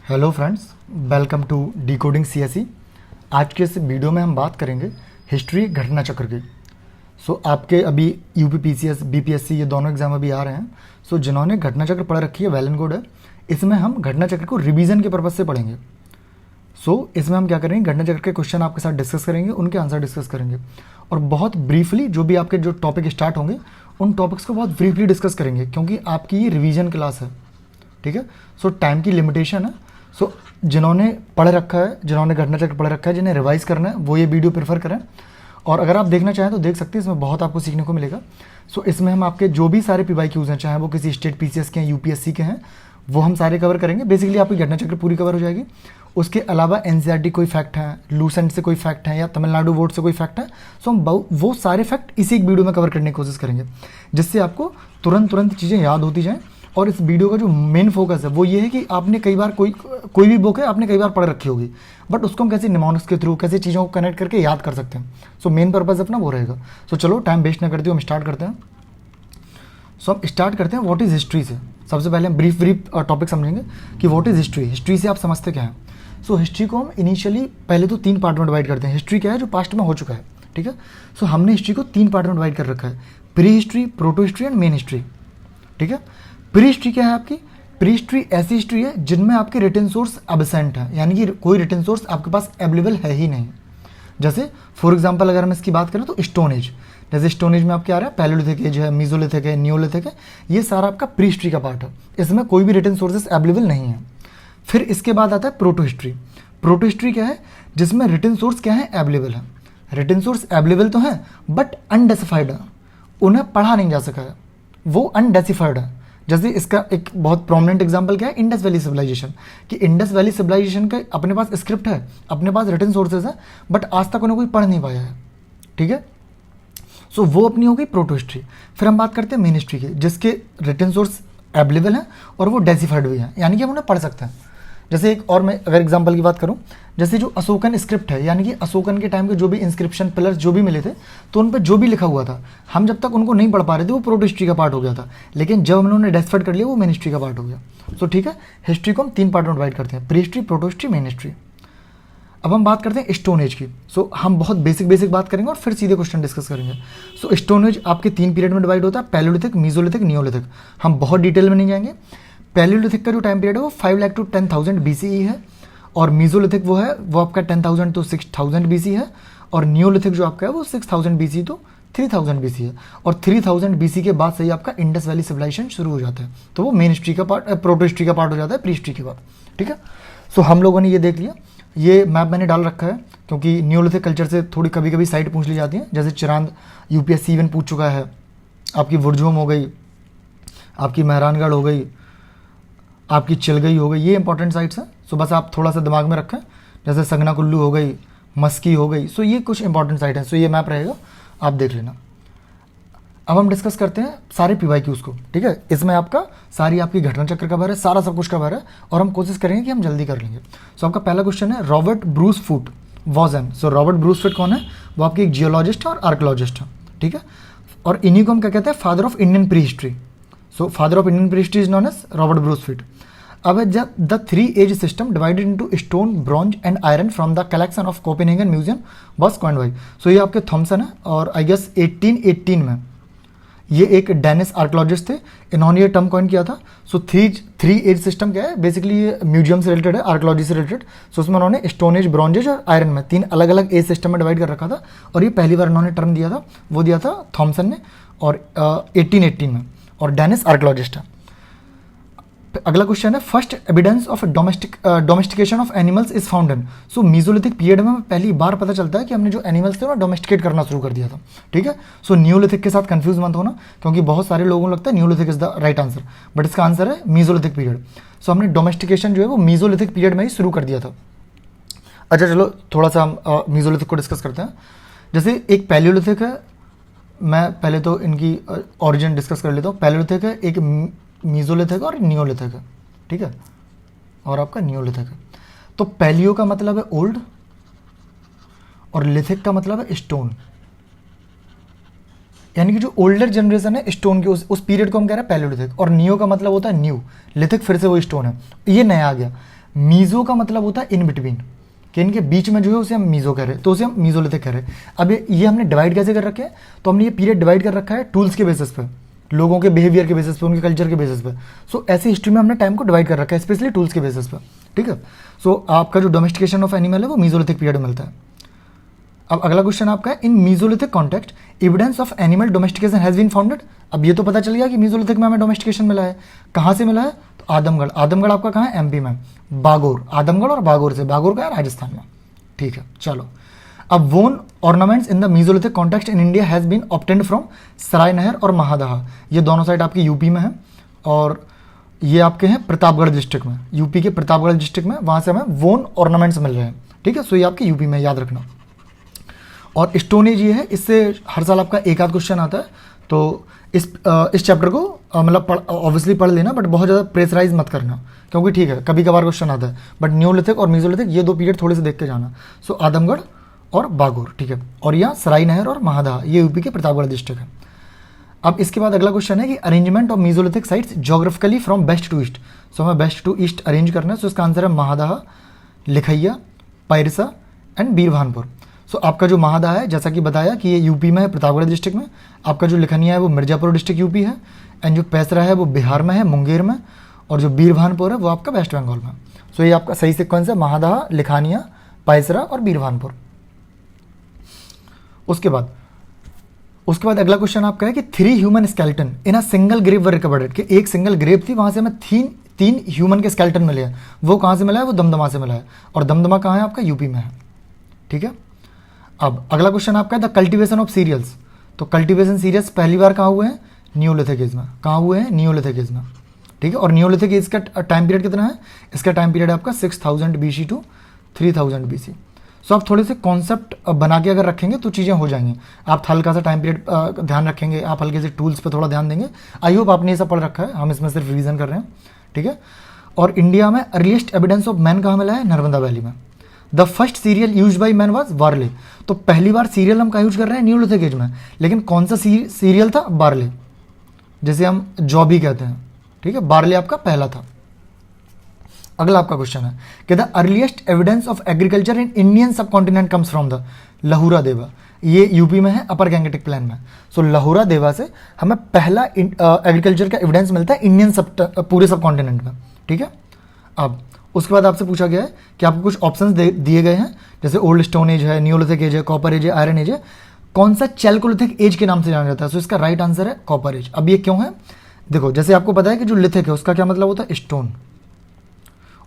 Hello friends, welcome to decoding CSE. आज के इस वीडियो में हम बात करेंगे हिस्ट्री घटना चक्र की। आपके अभी यूपी पीसीएस बीपीएससी ये दोनों एग्जाम अभी आ रहे हैं। जिन्होंने घटना चक्र पढ़ रखी है वेल एंड गुड है। इसमें हम घटना चक्र को रिवीजन के पर्पज़ से पढ़ेंगे। इसमें हम क्या करेंगे, घटना चक्र के क्वेश्चन आपके साथ डिस्कस करेंगे, उनके आंसर डिस्कस करेंगे और बहुत ब्रीफली जो भी आपके जो टॉपिक स्टार्ट होंगे उन टॉपिक्स को बहुत ब्रीफली डिस्कस करेंगे, क्योंकि आपकी ये रिवीजन क्लास है। ठीक है, टाइम की लिमिटेशन है। जिन्होंने पढ़ रखा है, जिन्होंने घटना चक्र पढ़ रखा है, जिन्हें रिवाइज करना है वो ये वीडियो प्रेफर करें। और अगर आप देखना चाहें तो देख सकते हैं, इसमें बहुत आपको सीखने को मिलेगा। इसमें हम आपके जो भी सारे PYQs हैं, चाहे वो किसी स्टेट पीसीएस के हैं, यूपीएससी के हैं, वो हम सारे कवर करेंगे। बेसिकली आपकी घटना चक्र पूरी कवर हो जाएगी। उसके अलावा एनसीईआरटी कोई फैक्ट है, लूसेंट से कोई फैक्ट है या तमिलनाडु बोर्ड से कोई फैक्ट है, हम वो सारे फैक्ट इसी एक वीडियो में कवर करने की कोशिश करेंगे, जिससे आपको तुरंत चीज़ें याद होती जाएँ। और इस वीडियो का जो मेन फोकस है वो ये है कि आपने कई बार कोई भी बुक है आपने कई बार पढ़ रखी होगी, बट उसको हम कैसे निमोनिक्स के थ्रू कैसे चीज़ों को कनेक्ट करके याद कर सकते हैं। मेन पर्पज़ अपना वो रहेगा। चलो टाइम वेस्ट ना करते हुए हम स्टार्ट करते हैं। हम स्टार्ट करते हैं व्हाट इज़ हिस्ट्री से। सबसे पहले हम ब्रीफ टॉपिक समझेंगे कि व्हाट इज़ हिस्ट्री। हिस्ट्री से आप समझते क्या हैं। हिस्ट्री को हम इनिशियली पहले तो 3 पार्ट में डिवाइड करते हैं। हिस्ट्री क्या है, जो पास्ट में हो चुका है। ठीक है, हमने हिस्ट्री को 3 पार्ट में डिवाइड कर रखा है, pre history, proto history and main history. ठीक है, प्री हिस्ट्री क्या है आपकी? प्री हिस्ट्री ऐसी हिस्ट्री है जिनमें आपके रिटन सोर्स एब्सेंट है, यानी कि कोई रिटन सोर्स आपके पास अवेलेबल है ही नहीं। जैसे फॉर एग्जांपल अगर हम इसकी बात करें तो स्टोन एज, जैसे स्टोन एज में आप क्या आ रहा है, पैलेलिथिक एज है, मीजोलिथिक है, नियोलिथिक है, ये सारा आपका प्री हिस्ट्री का पार्ट है। इसमें कोई भी रिटन सोर्सेस अवेलेबल नहीं है। फिर इसके बाद आता है प्रोटो हिस्ट्री। प्रोटो हिस्ट्री क्या है, जिसमें रिटन सोर्स क्या है, अवेलेबल है। रिटन सोर्स अवेलेबल तो है बट अनडेसिफाइड है, उन्हें पढ़ा नहीं जा सका है, वो अनडेसिफाइड है। जैसे इसका एक बहुत प्रोमिनेंट एग्जांपल क्या है, इंडस वैली सिविलाइजेशन। कि इंडस वैली सिविलाइजेशन का अपने पास स्क्रिप्ट है, अपने पास रिटन सोर्सेज है, बट आज तक उन्हें कोई पढ़ नहीं पाया है। ठीक है, वो अपनी हो गई प्रोटो हिस्ट्री। फिर हम बात करते हैं मेन हिस्ट्री की, जिसके रिटन सोर्स अवेलेबल है और वो डेसिफाइड भी है, यानी कि हम उन्हें पढ़ सकते हैं। जैसे एक और मैं अगर एग्जांपल की बात करूं, जैसे जो अशोकन स्क्रिप्ट है, यानी कि अशोकन के टाइम के जो भी इंस्क्रिप्शन पिलर्स जो भी मिले थे, तो उन पर जो भी लिखा हुआ था, हम जब तक उनको नहीं पढ़ पा रहे थे वो प्रोटो हिस्ट्री का पार्ट हो गया था, लेकिन जब हमने उन्हें डेसिफाइड कर लिया वो मेन हिस्ट्री का पार्ट हो गया। ठीक है, हिस्ट्री को हम 3 पार्ट में डिवाइड करते हैं, pre history, proto history, main history. अब हम बात करते हैं स्टोन एज की। हम बहुत बेसिक बात करेंगे और फिर सीधे क्वेश्चन डिस्कस करेंगे। स्टोन एज आपके 3 पीरियड में डिवाइड होता है, पैलेलिथिक, मीजोलिथिक, नियोलिथिक। हम बहुत डिटेल में नहीं जाएंगे। पैलेलिथिक का जो टाइम पीरियड है वो 5 लाख टू 10,000 BCE है, और मीजोलिथिक वो आपका 10,000 तो 6,000 BC है, और नियोलिथिक जो आपका है वो 6,000 BC तो 3,000 BC है। और 3,000 BC के बाद से ही आपका इंडस वैली सिविलाइजेशन शुरू हो जाता है, तो वो मेन हिस्ट्री का पार्ट, प्रोटो हिस्ट्री का पार्ट हो जाता है प्री हिस्ट्री के बाद। ठीक है, हम लोगों ने ये देख लिया। ये मैप मैंने डाल रखा है क्योंकि नियोलिथिक कल्चर से थोड़ी कभी कभी साइट पूछ ली जाती है, जैसे चिरांद यूपीएससी इवन पूछ चुका है, आपकी वुरजोम हो गई, आपकी मेहरानगढ़ हो गई, आपकी चिलगई हो गई, ये इंपॉर्टेंट साइट्स हैं। बस आप थोड़ा सा दिमाग में रखें, जैसे संगना कुल्लू हो गई, मस्की हो गई। ये कुछ इंपॉर्टेंट साइट है। ये मैप रहेगा, आप देख लेना। अब हम डिस्कस करते हैं सारे PYQs को। ठीक है, इसमें आपका सारी आपकी घटना चक्र कवर है, सारा सब कुछ कवर है, और हम कोशिश करेंगे कि हम जल्दी कर लेंगे। आपका पहला क्वेश्चन है, Robert Bruce foot was an. Robert Bruce फूट कौन है? वो आपके एक जियोलॉजिस्ट और आर्कोलॉजिस्ट है। ठीक है, और इन्हीं को हम क्या कहते हैं, father of Indian pre history. Father of Indian pre history is known as Robert Bruce Foote. अब जब the 3 age system divided into stone, bronze and iron from the collection of Copenhagen museum was coined by. ये आपके Thompson है, और I guess 1818 में ये एक Dennis archaeologist थे, इन्होंने ये टर्म कॉइन किया था। 3 एज सिस्टम क्या है, बेसिकली ये म्यूजियम से रिलेटेड है, आर्कोलॉजी से रिलेटेड। उसमें उन्होंने स्टोन एज, ब्रॉन्ज एज और आयरन में 3 अलग अलग एज सिस्टम में डिवाइड कर रखा था, और ये पहली बार इन्होंने टर्म दिया था, वो दिया था थॉमसन ने, और 1818 में, और डेनिस आर्कोलॉजिस्ट है। अगला क्वेश्चन है, first evidence of domestication of animals is found in. Mesolithic period में पहली बार पता चलता है कि हमने जो एनिमल्स थे उन्हें डोमेस्टिकेट करना शुरू कर दिया था। ठीक है, नियोलिथिक के साथ कंफ्यूज मत होना, क्योंकि बहुत सारे लोगों को लगता है Neolithic is the right answer, but इसका आंसर है मीजोलिथिक पीरियड। हमने डोमेस्टिकेशन जो है वो मीजोलिथिक पीरियड में ही शुरू कर दिया था। अच्छा, चलो थोड़ा सा हम मीजोलिथिक को डिस्कस करते हैं। जैसे एक पैलियोलिथिक है, मैं पहले तो इनकी ऑरिजिन डिस्कस कर लेता हूँ। पैलियोलिथिक है, एक मीजोलिथिक और नियोलिथिक है। ठीक है, और आपका नियोलिथिक है। तो पैलियो का मतलब है ओल्ड, और लिथिक का मतलब है स्टोन। यानी कि जो ओल्डर जनरेशन है स्टोन की, उस पीरियड को हम कह रहे हैं पैलियोलिथिक। और नियो का मतलब होता है न्यू, लिथिक फिर से वो स्टोन है, ये नया आ गया। मीज़ो का मतलब होता है इन बिटवीन, कि इनके बीच में जो है उसे हम मीज़ो कह रहे हैं, तो उसे हम मीज़ोलिथिक कह रहे हैं। अब ये हमने डिवाइड कैसे कर रखे हैं, तो हमने ये पीरियड डिवाइड कर रखा है टूल्स के बेसिस पे, लोगों के बिहेवियर के बेसिस पे, उनके कल्चर के बेसिस पे। सो ऐसी हिस्ट्री में हमने टाइम को डिवाइड कर रखा है, स्पेशली टूल्स के बेसिस पे, ठीक है। सो आपका जो डोमेस्टिकेशन ऑफ एनिमल है वो मीज़ोलिथिक पीरियड में मिलता है। अब अगला क्वेश्चन आपका है, in mesolithic context evidence of animal domestication has been founded. अब ये तो पता चल गया कि मीज़ोलिथिक में हमें डोमेस्टिकेशन मिला है। कहाँ से मिला है, तो आदमगढ़। आदमगढ़ आपका कहाँ है, एमपी में। बागोर, आदमगढ़ और बागोर से, बागोर का है राजस्थान में, ठीक है। चलो, अब bone ornaments in the mesolithic context in India has been obtained from Sarai Nahar और महादहा। ये दोनों साइड आपकी यूपी में है, और ये आपके हैं प्रतापगढ़ डिस्ट्रिक्ट में, यूपी के प्रतापगढ़ डिस्ट्रिक्ट में, वहाँ से हमें वोन ऑर्नामेंट्स मिल रहे हैं, ठीक है। सो ये आपके यूपी में, याद रखना। और स्टोन एज ये है, इससे हर साल आपका एक आध क्वेश्चन आता है, तो इस चैप्टर को मतलब ऑब्वियसली पढ़ लेना, बट बहुत ज़्यादा प्रेशराइज मत करना, क्योंकि ठीक है कभी कभार क्वेश्चन आता है, बट न्यूलिथिक और मीज़ोलिथिक ये दो पीरियड थोड़े से देख के जाना। सो आदमगढ़ और बागोर, ठीक है। और यहाँ सराय नहर और महादहा, ये यूपी के प्रतापगढ़ डिस्ट्रिक्ट है। अब इसके बाद अगला क्वेश्चन है कि arrangement of mesolithic sites geographically from west to east. So हमें वेस्ट टू ईस्ट अरेंज करना है। सो इसका आंसर है महादहा, लिखैया, पैरसा एंड बीरभानपुर। सो आपका जो महादहा है, जैसा कि बताया कि ये यूपी में है, प्रतापगढ़ डिस्ट्रिक्ट में। आपका जो लिखनिया है वो मिर्जापुर डिस्ट्रिक्ट यूपी है, एंड जो पैसरा है वो बिहार में है, मुंगेर में। और जो बीरभानपुर है वो आपका वेस्ट बंगाल में। सो ये आपका सही सीक्वेंस है, महादहा, लिखानिया, पैसरा और बीरभानपुर। उसके बाद अगला क्वेश्चन आपका है कि 3 human skeleton in a single grave were recovered, कि एक सिंगल ग्रेव थी, वहां से हमें तीन ह्यूमन के स्केलेटन मिले हैं। वो कहाँ से मिला है, वो दमदमा से मिला है, और दमदमा कहाँ है आपका, यूपी में है, ठीक है। अब अगला क्वेश्चन आपका है द कल्टीवेशन ऑफ सीरियल्स। तो कल्टीवेशन सीरियल्स पहली बार कहाँ हुए हैं, न्यूलिथिक एज में। कहाँ हुए हैं, न्यूलिथिक एज में, ठीक है। और न्यूलिथिक एज का टाइम पीरियड कितना है, इसका टाइम पीरियड आपका 6000 BC टू 3000 BC। सो आप थोड़े से कॉन्सेप्ट बना के अगर रखेंगे तो चीज़ें हो जाएंगी। आप हल्का सा टाइम पीरियड ध्यान रखेंगे, आप हल्के से टूल्स पे थोड़ा ध्यान देंगे। आई होप आपने ये सब पढ़ रखा है, हम इसमें सिर्फ रिवीजन कर रहे हैं, ठीक है। और इंडिया में अर्लीस्ट एविडेंस ऑफ मैन कहाँ मिला है, नर्मदा वैली में। The first cereal use by man was barley. तो पहली बार सीरियल हम कहाँ यूज कर रहे हैं, न्यूलिथिक एज में, लेकिन कौन सा सीरियल था, बार्ले, जिसे हम जौ भी कहते हैं, ठीक है। बार्ले आपका पहला था। अगला आपका क्वेश्चन है कि the earliest evidence of agriculture in Indian सब कॉन्टिनेंट कम्स फ्रॉम द लहुरा देवा। ये यूपी में है, अपर गैंगेटिक प्लेन में। सो लहुरा देवा से हमें पहला एग्रीकल्चर का एविडेंस मिलता है इंडियन पूरे सब कॉन्टिनेंट में, ठीक है। अब उसके बाद आपसे पूछा गया है कि आपको कुछ ऑप्शंस दिए गए हैं, जैसे ओल्ड स्टोन एज है, न्यूलिथिक एज है, कॉपर एज है, आयरन एज है। कौन सा चैल्कोलिथिक एज के नाम से जाना जाता है, सो इसका राइट आंसर है कॉपर एज। अब ये क्यों है, देखो जैसे आपको पता है कि जो लिथिक है उसका क्या मतलब होता है, स्टोन,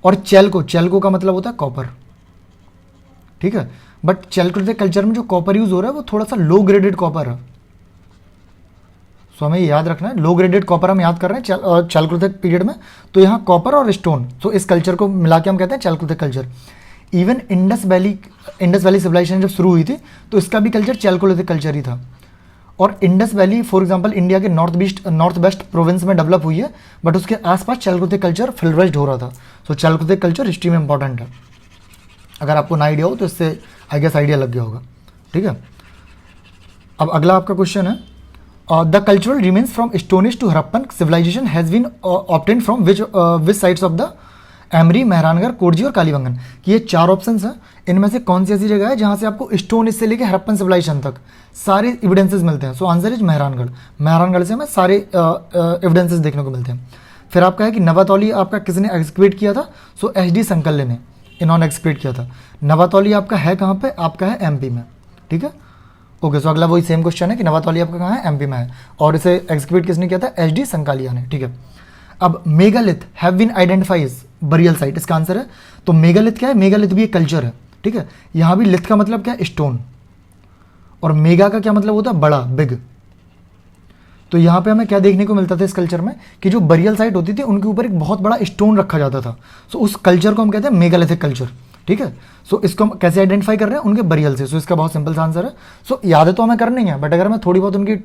और चैल्को का मतलब होता है कॉपर, ठीक है। बट चैल्कोलिथिक कल्चर में जो कॉपर यूज हो रहा है वो थोड़ा सा लो ग्रेडेड कॉपर है। सो हमें याद रखना है, लो ग्रेडेड कॉपर हम याद कर रहे हैं चैल्कोलिथिक पीरियड में, तो यहाँ कॉपर और स्टोन, तो इस कल्चर को मिला के हम कहते हैं chalcolithic culture. Even Indus valley civilization जब शुरू हुई थी तो इसका भी कल्चर चैल्कोलिथिक कल्चर ही था। और Indus valley for example India के नॉर्थ वेस्ट प्रोविंस में डेवलप हुई है, बट उसके आसपास चैल्कोलिथिक कल्चर फ्लोरिश्ड हो रहा था। सो चैल्कोलिथिक कल्चर हिस्ट्री में इंपॉर्टेंट है, अगर आपको ना आइडिया हो तो इससे आई गेस आइडिया लग गया होगा, ठीक है। अब अगला आपका क्वेश्चन है the cultural remains from stone age to Harappan civilization has been obtained from which sites of the Amri, Mehrangarh, Kotji और कालीबंगन। कि ये 4 ऑप्शंस हैं, इनमें से कौन सी ऐसी जगह है जहां से आपको स्टोन एज से लेकर हड़प्पन सिविलाइजेशन तक सारे एविडेंसेस मिलते हैं। सो आंसर इज मेहरानगढ़ से हमें सारे एविडेंसेस देखने को मिलते हैं। फिर आपका है कि नवातौली आपका किसने एक्सक्वेट किया था, सो HD संकल्य ने, इन्होंने एक्सक्वेट किया था। नवातौली आपका है कहाँ पे, आपका है MP में, ठीक है। ओके, सो अगला वही सेम क्वेश्चन है कि नवातौली आपका कहाँ है, MP में है, और इसे एक्सक्वेट किसने किया था, HD संकालिया ने, ठीक है। अब megalith have been identified burial site, इसका आंसर है, तो मेगालिथ क्या है, मेगालिथ भी एक कल्चर है, ठीक है। यहाँ भी लिथ का मतलब क्या है, स्टोन, और मेगा का क्या मतलब होता है, बड़ा, बिग। तो यहाँ पे हमें क्या देखने को मिलता था इस कल्चर में कि जो बरियल साइट होती थी उनके ऊपर एक बहुत बड़ा स्टोन रखा जाता था। सो उस कल्चर को हम कहते हैं मेगालिथिक कल्चर, ठीक है। सो इसको हम कैसे आइडेंटिफाई कर रहे हैं, उनके बरियल से। सो इसका बहुत सिंपल सा आंसर है। सो यादें तो हमें करनी है, बट अगर हमें थोड़ी बहुत उनकी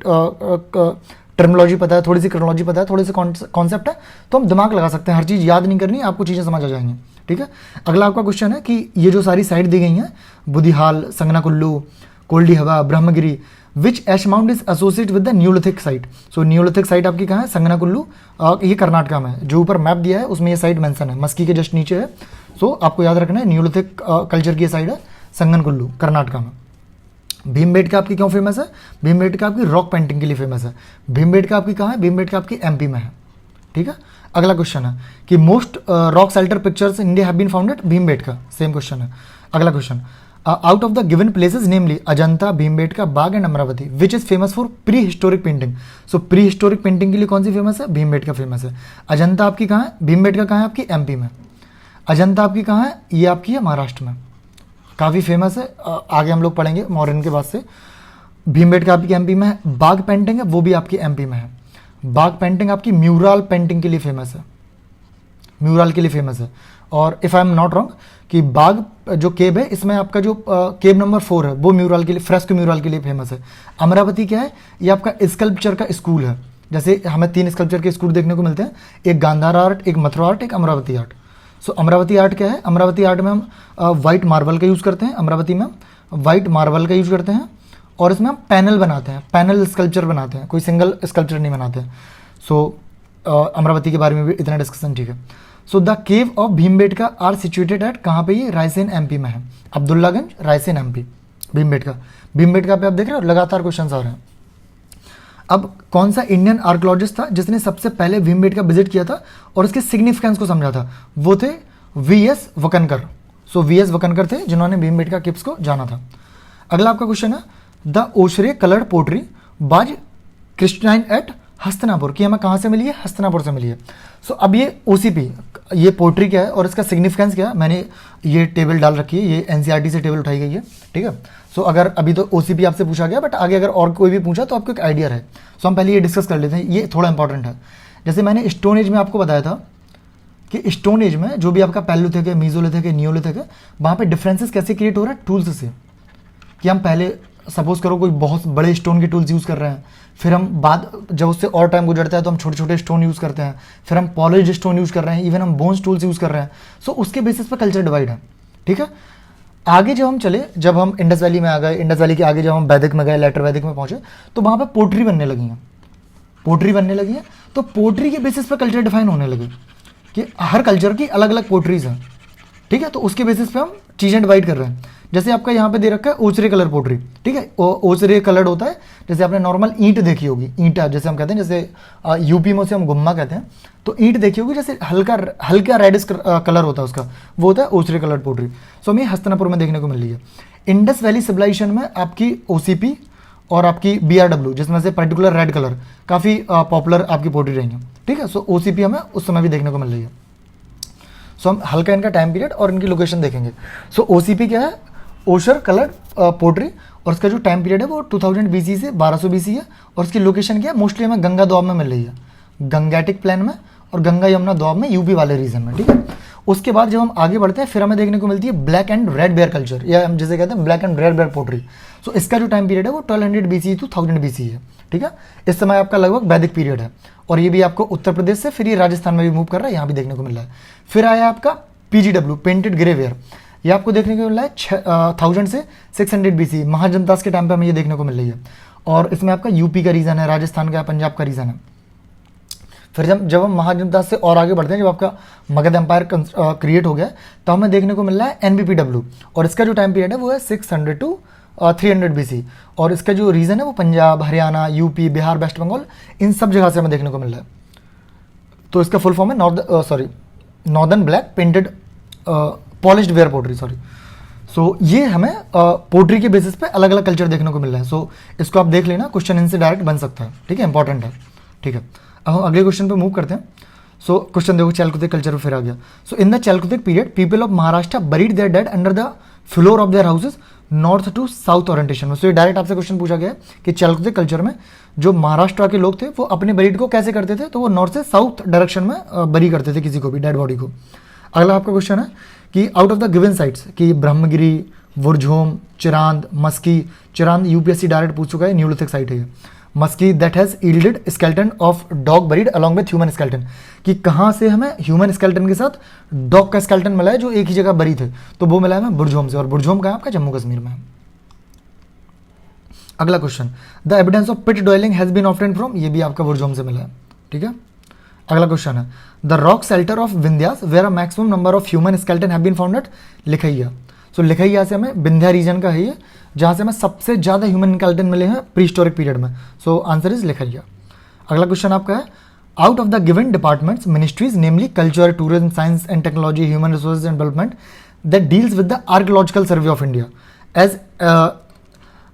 टर्मिनोलॉजी पता है, थोड़ी सी क्रोनोलॉजी पता है, थोड़े से कॉन्सेप्ट है, तो हम दिमाग लगा सकते हैं। हर चीज़ याद नहीं करनी, आपको चीज़ें समझ आ जाएंगी, ठीक है। अगला आपका क्वेश्चन है कि ये जो सारी साइट दी गई हैं, बुधिहाल, संगनाकुल्लू, कोल्डी हवा, Brahmagiri, which ash mound is associate with the neolithic site. So neolithic site आपकी कहाँ है, संगनाकुल्लू, ये कर्नाटका में। जो ऊपर मैप दिया है उसमें ये साइट मेंशन है, मस्की के जस्ट नीचे है। सो आपको याद रखना है नियोलिथिक कल्चर की साइड है संगनकुल्लू कर्नाटका में। भीमबेटका आपकी क्यों फेमस है? भीमबेटका आपकी रॉक पेंटिंग के लिए फेमस है। भीमबेटका आपकी कहाँ है? भीमबेटका आपकी एमपी में है। ठीक है, अगला क्वेश्चन है कि most rock shelter pictures in India have been found at Bhimbetka. Same question है। अगला question, out of the given places namely Ajanta, Bhimbetka, Bagh and Amravati, which is famous for pre historic painting. So pre historic painting के लिए कौन सी famous है? Bhimbetka famous है। अजंता आपकी कहाँ है? भीमबेटका कहाँ है? आपकी एमपी में। अजंता आपकी कहाँ है? ये आपकी है महाराष्ट्र में, काफ़ी फेमस है। आगे हम लोग पढ़ेंगे मॉडर्न के बाद से। भीमबेटका आपकी एमपी में है। बाग पेंटिंग है वो भी आपकी एमपी में है। बाग पेंटिंग आपकी म्यूरल पेंटिंग के लिए फेमस है, म्यूरल के लिए फेमस है। और if I am not wrong कि बाग जो केब है इसमें आपका जो केब नंबर 4 है वो म्यूरल के लिए, फ्रेस्को म्यूरल के लिए फेमस है। अमरावती क्या है? ये आपका स्कल्पचर का स्कूल है। जैसे हमें 3 स्कल्पचर के स्कूल देखने को मिलते हैं, एक गांधार आर्ट, एक मथुरा आर्ट, एक अमरावती आर्ट। सो अमरावती आर्ट क्या है? अमरावती आर्ट में हम वाइट मार्बल का यूज़ करते हैं। अमरावती में हम वाइट मार्बल का यूज़ करते हैं और इसमें हम पैनल बनाते हैं, पैनल स्कल्पचर बनाते हैं, कोई सिंगल स्कल्पचर नहीं बनाते हैं। सो अमरावती के बारे में भी इतना डिस्कशन, ठीक है। So the cave of Bhimbetka are situated at, कहाँ पे? ये रायसेन एमपी में है। अब्दुल्लागंज, रायसेन एमपी, भीमबेटका। भीमबेटका पे आप देख रहे हो लगातार क्वेश्चन आ रहे हैं। अब कौन सा इंडियन आर्कोलॉजिस्ट था जिसने सबसे पहले भीमबेटका विजिट किया था और उसके सिग्निफिकेंस को समझा था? वो थे वीएस वकनकर। सो वीएस वकनकर थे जिन्होंने भीमबेटका केव्स को जाना था। अगला आपका क्वेश्चन है द ओशरे कलर्ड पोट्री बाज क्रिस्टाइन एट हस्तिनापुर, कि हमें कहाँ से मिली है? हस्तिनापुर से मिली है। सो अब ये ओसीपी, ये पोट्री क्या है और इसका सिग्निफिकेंस क्या है, मैंने ये टेबल डाल रखी है, ये एनसीईआरटी से टेबल उठाई गई है। ठीक है, सो अगर अभी तो ओसीपी आपसे पूछा गया, बट आगे अगर और कोई भी पूछा तो आपको एक आइडिया है। सो हम पहले ये डिस्कस कर लेते हैं, ये थोड़ा इंपॉर्टेंट है। जैसे मैंने स्टोन एज में आपको बताया था कि स्टोन एज में जो भी आपका पैलोलिथिक है, मीजोलिथिक है, नियोलिथिक है, वहाँ पे डिफरेंसेस कैसे क्रिएट हो रहा है? टूल्स से। कि हम पहले सपोज करो कोई बहुत बड़े स्टोन के टूल्स यूज़ कर रहे हैं, फिर हम बाद जब उससे और टाइम गुजरता है तो हम छोटे छोटे स्टोन यूज़ करते हैं, फिर हम पॉलिश्ड स्टोन यूज़ कर रहे हैं, इवन हम बोन्स टूल्स यूज़ कर रहे हैं। सो उसके बेसिस पर कल्चर डिवाइड है। ठीक है, आगे जब हम चले, जब हम इंडस वैली में आ गए, इंडस वैली के आगे जब हम वैदिक में गए, लेटर वैदिक में पहुंचे, तो वहाँ पर पोट्री बनने लगी हैं, पोट्री बनने लगी है। तो पोट्री के बेसिस पर कल्चर डिफाइन होने लगे कि हर कल्चर की अलग अलग पोट्रीज हैं। ठीक है, तो उसके बेसिस पे हम चीज़ें डिवाइड कर रहे हैं। जैसे आपका यहाँ पे दे रखा है ओचरे कलर पोट्री। ठीक है, ओचरे कलर्ड होता है, जैसे आपने नॉर्मल ईंट देखी होगी, ईंटा जैसे हम कहते हैं, जैसे यूपी में से हम गुम्मा कहते हैं, तो ईंट देखी होगी, जैसे हल्का हल्का रेडिश कलर होता है उसका, वो होता है ओचरे कलर्ड पोट्री। सो हमें हस्तिनापुर में देखने को मिल रही है। इंडस वैली सिविलाइजेशन में आपकी ओसीपी और आपकी बीआरडब्ल्यू, जिसमें से पर्टिकुलर रेड कलर काफ़ी पॉपुलर आपकी पोट्री रही है। ठीक है, सो ओसीपी हमें उस समय भी देखने को मिल रही है। सो हम हल्का इनका टाइम पीरियड और इनकी लोकेशन देखेंगे। सो ओसीपी क्या है? ओशर कलर्ड पोट्री, और उसका जो टाइम पीरियड है वो 2000 बीसी से 1200 बीसी है, और उसकी लोकेशन क्या है? मोस्टली हमें गंगा दोआब में मिल रही है, गंगैटिक प्लेन में और गंगा यमुना दोआब में, यूपी वाले रीजन में। ठीक है, उसके बाद जब हम आगे बढ़ते हैं फिर हमें देखने को मिलती है black and red ware culture, या हम जिसे कहते हैं black and red ware pottery. So इसका जो टाइम पीरियड है वो 1200 बीसी टू 1000 बीसी है। ठीक है, इस समय आपका लगभग वैदिक पीरियड है, और ये भी आपको उत्तर प्रदेश से फिर ये राजस्थान में भी मूव कर रहा है, यहाँ भी देखने को मिल रहा है। फिर आया आपका पीजीडब्ल्यू, पेंटेड ग्रे वेयर, ये आपको देखने को मिल रहा है 1000 से 600 बीसी, महाजनदास के टाइम पे हमें ये देखने को मिल रही है। और इसमें आपका यूपी का रीजन है, राजस्थान का, पंजाब का रीजन है। फिर जब हम महाजनदास से और आगे बढ़ते हैं, जब आपका मगध एम्पायर क्रिएट हो गया, तो हमें देखने को मिल रहा है एनबीपीडब्ल्यू, और इसका जो टाइम पीरियड है वो है 600 टू 300 बीसी, और इसका जो रीजन है वो पंजाब, हरियाणा, यूपी, बिहार, वेस्ट बंगाल, इन सब जगह से हमें देखने को मिल रहा है। तो इसका फुल फॉर्म है northern black painted polished ware pottery, sorry. So ये हमें पोट्री के बेसिस पे अलग अलग कल्चर देखने को मिल रहा है। सो इसको आप देख लेना, क्वेश्चन इनसे डायरेक्ट बन सकता है। ठीक है, इंपॉर्टेंट है। ठीक है, अब हम अगले क्वेश्चन पे मूव करते हैं। सो क्वेश्चन देखो, चैलकुतिक कल्चर पे फिर आ गया। So in the chalcolithic period people of Maharashtra buried their dead under the floor of their houses north to south orientation में। सो ये डायरेक्ट आपसे क्वेश्चन पूछा गया है कि चैलकुतिक कल्चर में जो महाराष्ट्र के लोग थे वो अपने बरीड को कैसे करते थे, तो वो नॉर्थ से साउथ डायरेक्शन में बरी करते थे किसी को भी, डेड बॉडी को। अगला आपका क्वेश्चन है कि out of the given sites, कि ब्रह्मगिरी, वुरझोम, चिरांद, मस्की, चिरांद यूपीएससी डायरेक्ट पूछ चुका है, न्यूलिथिक साइट है ये। Maski that has yielded skeleton of dog buried along with human skeleton, कि कहाँ से हमें ह्यूमन स्केलेटन के साथ डॉग का स्केलेटन मिला है जो एक ही जगह बरी थे, तो वो मिला है हमें बुरझोम से, और बुरझोम कहाँ आपका? जम्मू कश्मीर में है। अगला question, the evidence of pit dwelling has been obtained from, ये भी आपका बुरझोम से मिला है। ठीक है, अगला क्वेश्चन है the rock shelter of Vindhyas where a maximum number of human skeleton have been found at Lekhahia. So Lekhahia से हमें विंध्या रीजन का है ये, जहाँ से हमें सबसे ज़्यादा ह्यूमन स्केलेटन मिले हैं प्री हिस्टोरिक पीरियड में। So answer is Lekhahia. अगला क्वेश्चन आपका है out of the given departments ministries namely culture, tourism, science and technology, human resources and development that deals with the archaeological survey of India as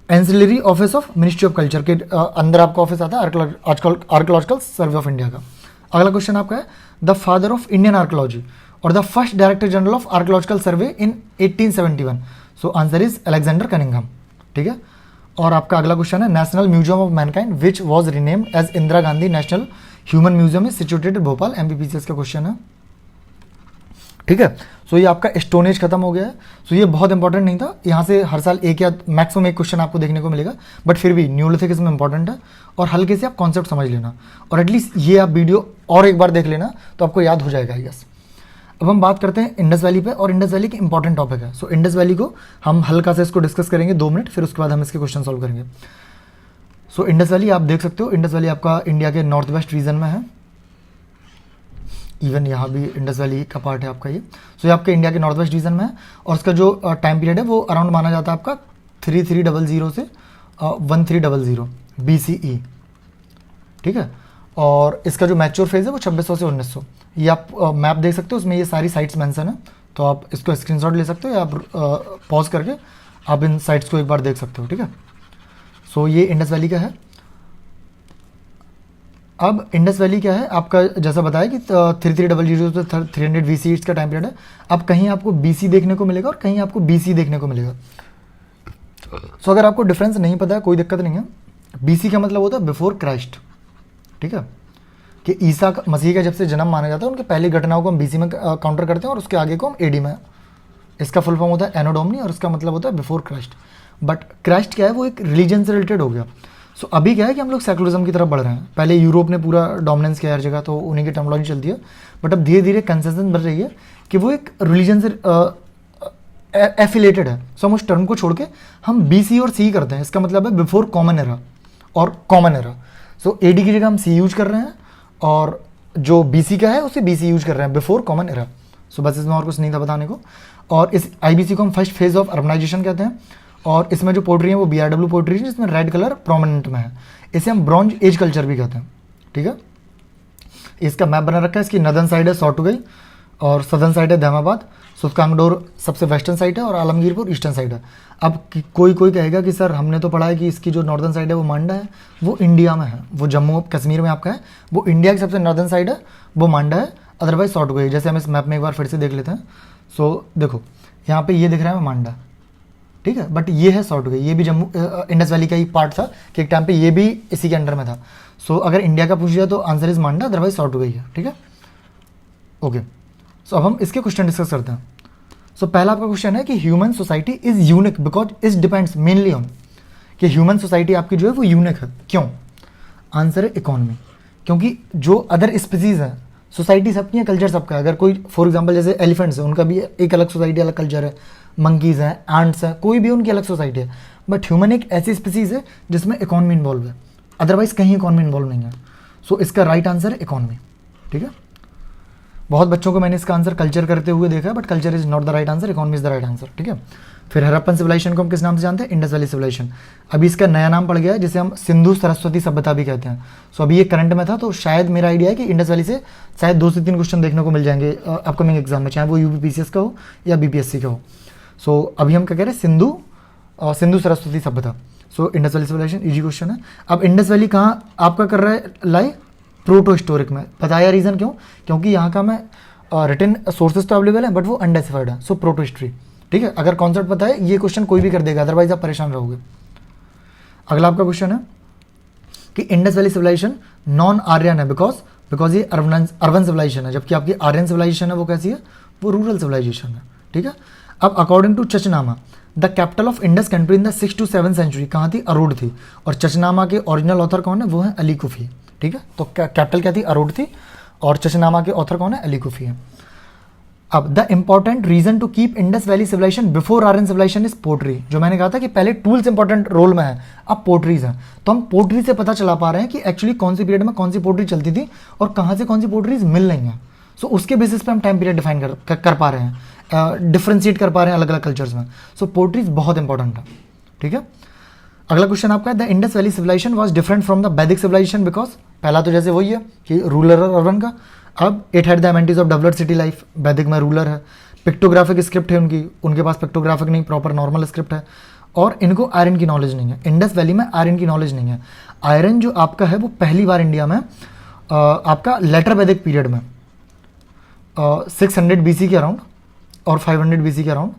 ancillary office of ministry of culture के अंदर आपका office आता है archaeological survey of India का। अगला question आपका है the father of Indian archaeology और the first director general of archaeological survey in 1871। So answer is Alexander Cunningham. ठीक है। और आपका अगला क्वेश्चन है national museum of mankind which was renamed as Indira Gandhi national human museum is situated Bhopal. MPPCS का क्वेश्चन है। ठीक है। सो ये आपका स्टोन एज खत्म हो गया है। सो ये बहुत इंपॉर्टेंट नहीं था, यहाँ से हर साल एक या मैक्सिमम एक क्वेश्चन आपको देखने को मिलेगा, बट फिर भी न्यूलिथिक इसमें इंपॉर्टेंट है और हल्के से आप कॉन्सेप्ट समझ लेना और एटलीस्ट ये आप वीडियो और एक बार देख लेना तो आपको याद हो जाएगा। यस। अब हम बात करते हैं इंडस वैली पे और इंडस वैली की इंपॉर्टेंट टॉपिक है। सो इंडस वैली को हम हल्का से इसको डिस्कस करेंगे 2 मिनट, फिर उसके बाद हम इसके क्वेश्चन सॉल्व करेंगे। सो इंडस वैली आप देख सकते हो, इंडस वैली आपका इंडिया के नॉर्थ वेस्ट रीजन में है। इवन यहाँ भी इंडस वैली का पार्ट है आपका ये। सो ये आपके इंडिया के नॉर्थ वेस्ट रीजन में है और उसका जो टाइम पीरियड है वो अराउंड माना जाता है आपका 3300 से 1300 BCE। ठीक है। और इसका जो मैच्योर फेज है वो 2600 से 1900। ये आप मैप देख सकते हो, उसमें ये सारी साइट्स मेंशन है, तो आप इसको स्क्रीनशॉट ले सकते हो या आप पॉज करके आप इन साइट्स को एक बार देख सकते हो। ठीक है। सो ये इंडस वैली का है। अब इंडस वैली क्या है आपका, जैसा बताया कि 3300 से 300 BC का टाइम पीरियड है। अब कहीं आपको BC देखने को मिलेगा और कहीं आपको BC देखने को मिलेगा। सो अगर आपको डिफरेंस नहीं पता है कोई दिक्कत नहीं है। BC का मतलब होता है बिफोर क्राइस्ट। ठीक है। कि ईसा मसीह का जब से जन्म माना जाता है उनके पहली घटनाओं को हम BC में काउंटर करते हैं और उसके आगे को हम AD में। इसका फुल फॉर्म होता है एनो डोमिनी और इसका मतलब होता है बिफोर क्राइस्ट। बट क्राइस्ट क्या है, वो एक रिलीजन से रिलेटेड हो गया। सो अभी क्या है कि हम लोग सेकुलरिज्म की तरफ बढ़ रहे हैं। पहले यूरोप ने पूरा डोमिनेंस किया हर जगह, तो उन्हीं की टर्मिनोलॉजी चलती है। बट अब धीरे धीरे कंसेंसस बढ़ रही है कि वो एक रिलीजन से एफिलेटेड है। सो हम उस टर्म को छोड़ के हम BC और C करते हैं। इसका मतलब है बिफोर कॉमन एरा और कॉमन एरा। सो AD की जगह हम C यूज कर रहे हैं और जो BC का है उसे BC यूज कर रहे हैं, बिफोर कॉमन एरा। सो बस इसमें और कुछ नहीं था बताने को। और इस IBC को हम फर्स्ट फेज ऑफ अर्बनाइजेशन कहते हैं और इसमें जो पोट्री है वो BRW पोट्री है जिसमें रेड कलर प्रोमिनेंट में है। इसे हम ब्रॉन्ज एज कल्चर भी कहते हैं। ठीक है। इसका मैप बना रखा है। इसकी नदर्न साइड है सॉर्टुगई और सदर्न साइड है दहमाबाद। सुल्तानगडोर सबसे वेस्टर्न साइड है और आलमगीरपुर ईस्टर्न साइड है। अब कोई कहेगा कि सर हमने तो पढ़ा है कि इसकी जो नॉर्दर्न साइड है वो मांडा है, वो इंडिया में है, वो जम्मू कश्मीर में आपका है। वो इंडिया की सबसे नॉर्दर्न साइड है, वो मांडा है, अदरवाइज सॉर्टुगई। जैसे हम इस मैप में एक बार फिर से देख लेते हैं। सो देखो यहाँ पे ये दिख रहा है मांडा। ठीक है। बट ये है सॉर्टुगई, ये भी जम्मू इंडस वैली का ही पार्ट था कि एक टाइम पे ये भी इसी के अंडर में था। सो अगर इंडिया का पूछ लिया तो आंसर इज मांडा, अदरवाइज सॉर्टुगई है। ठीक है। ओके। सो अब हम इसके क्वेश्चन डिस्कस करते हैं। सो पहला आपका क्वेश्चन है कि human society is unique because it depends mainly on, कि ह्यूमन सोसाइटी आपकी जो है वो यूनिक है। क्यों? आंसर है इकोनॉमी। क्योंकि जो अदर स्पीसीज है, सोसाइटी सबकी है, कल्चर सबका है। अगर कोई फॉर एग्जांपल जैसे एलिफेंट्स है, उनका भी एक अलग सोसाइटी, अलग कल्चर है। मंकीज हैं, एंट्स हैं, कोई भी उनकी अलग सोसाइटी है। बट ह्यूमन एक ऐसी स्पीसीज है जिसमें इकोनॉमी इन्वॉल्व है, अदरवाइज कहीं इकोनॉमी इन्वॉल्व नहीं है। सो इसका राइट आंसर है इकोनॉमी। ठीक है। बहुत बच्चों को मैंने इसका आंसर कल्चर करते हुए देखा है, but culture is not the right answer, economy is the right answer. ठीक है। फिर हड़प्पन सिविलाइजेशन को हम किस नाम से जानते हैं? Indus valley civilization. अभी इसका नया नाम पड़ गया है जिसे हम सिंधु सरस्वती सभ्यता भी कहते हैं। सो अभी ये करंट में था, तो शायद मेरा आइडिया है कि इंडस वैली से शायद 2 से 3 क्वेश्चन देखने को मिल जाएंगे अपकमिंग एग्जाम में, चाहे वो UPPCS का हो या BPSC का हो। सो अभी हम क्या कह रहे हैं? सिंधु सरस्वती सभ्यता। So Indus valley civilization easy question है। अब इंडस वैली कहाँ आपका कर रहा है लाई? प्रोटो हिस्टोरिक में। बताया रीजन क्यों? क्योंकि यहाँ का मैं रिटन सोर्सेज तो अवेलेबल है बट वो अनडेसिफाइड है। सो प्रोटो हिस्ट्री। ठीक है। अगर कॉन्सेप्ट पता है ये क्वेश्चन कोई भी कर देगा, अदरवाइज आप परेशान रहोगे। अगला आपका क्वेश्चन है कि Indus valley civilization non Aryan है बिकॉज ये अर्बन सिविलाइजेशन है, जबकि आपकी आर्यन सिविलाइजेशन है वो कैसी है? वो रूरल सिविलाइजेशन है। ठीक है। अब according to Chachnama the capital of Indus country in the 6th to 7th century कहाँ थी? अरोड थी। और चचनामा के ओरिजिनल ऑथर कौन है? वो है अली कुफी। ठीक है। तो कैपिटल क्या थी? अरोड थी और चचनामा के ऑथर कौन है? अली कुफी है। अब the important reason to keep Indus valley civilization before Aryan civilization is pottery. जो मैंने कहा था कि पहले टूल्स इंपॉर्टेंट रोल में है, अब पोर्ट्रीज हैं। तो हम पोर्ट्री से पता चला पा रहे हैं कि एक्चुअली कौन सी पीरियड में कौन सी पोर्ट्री चलती थी और कहाँ से कौन सी पोर्ट्रीज मिल रही हैं। सो उसके बेसिस पे हम टाइम पीरियड डिफाइन कर पा रहे हैं, डिफ्रेंशिएट कर पा रहे हैं अलग अलग कल्चर्स में। सो पोर्ट्रीज बहुत इंपॉर्टेंट है। ठीक है, अगला क्वेश्चन आपका है the Indus valley civilization was different from the Vedic civilization because, पहला तो जैसे वही है कि रूरल और अर्बन का। अब it had the amenities of developed city life, वैदिक में रूलर है। पिक्टोग्राफिक स्क्रिप्ट है उनके पास पिक्टोग्राफिक नहीं, प्रॉपर नॉर्मल स्क्रिप्ट है। और इनको आयरन की नॉलेज नहीं है, इंडस वैली में आयरन की नॉलेज नहीं है। आयरन जो आपका है वो पहली बार इंडिया में आपका लेटर वैदिक पीरियड में 600 BC के अराउंड और 500 BC के अराउंड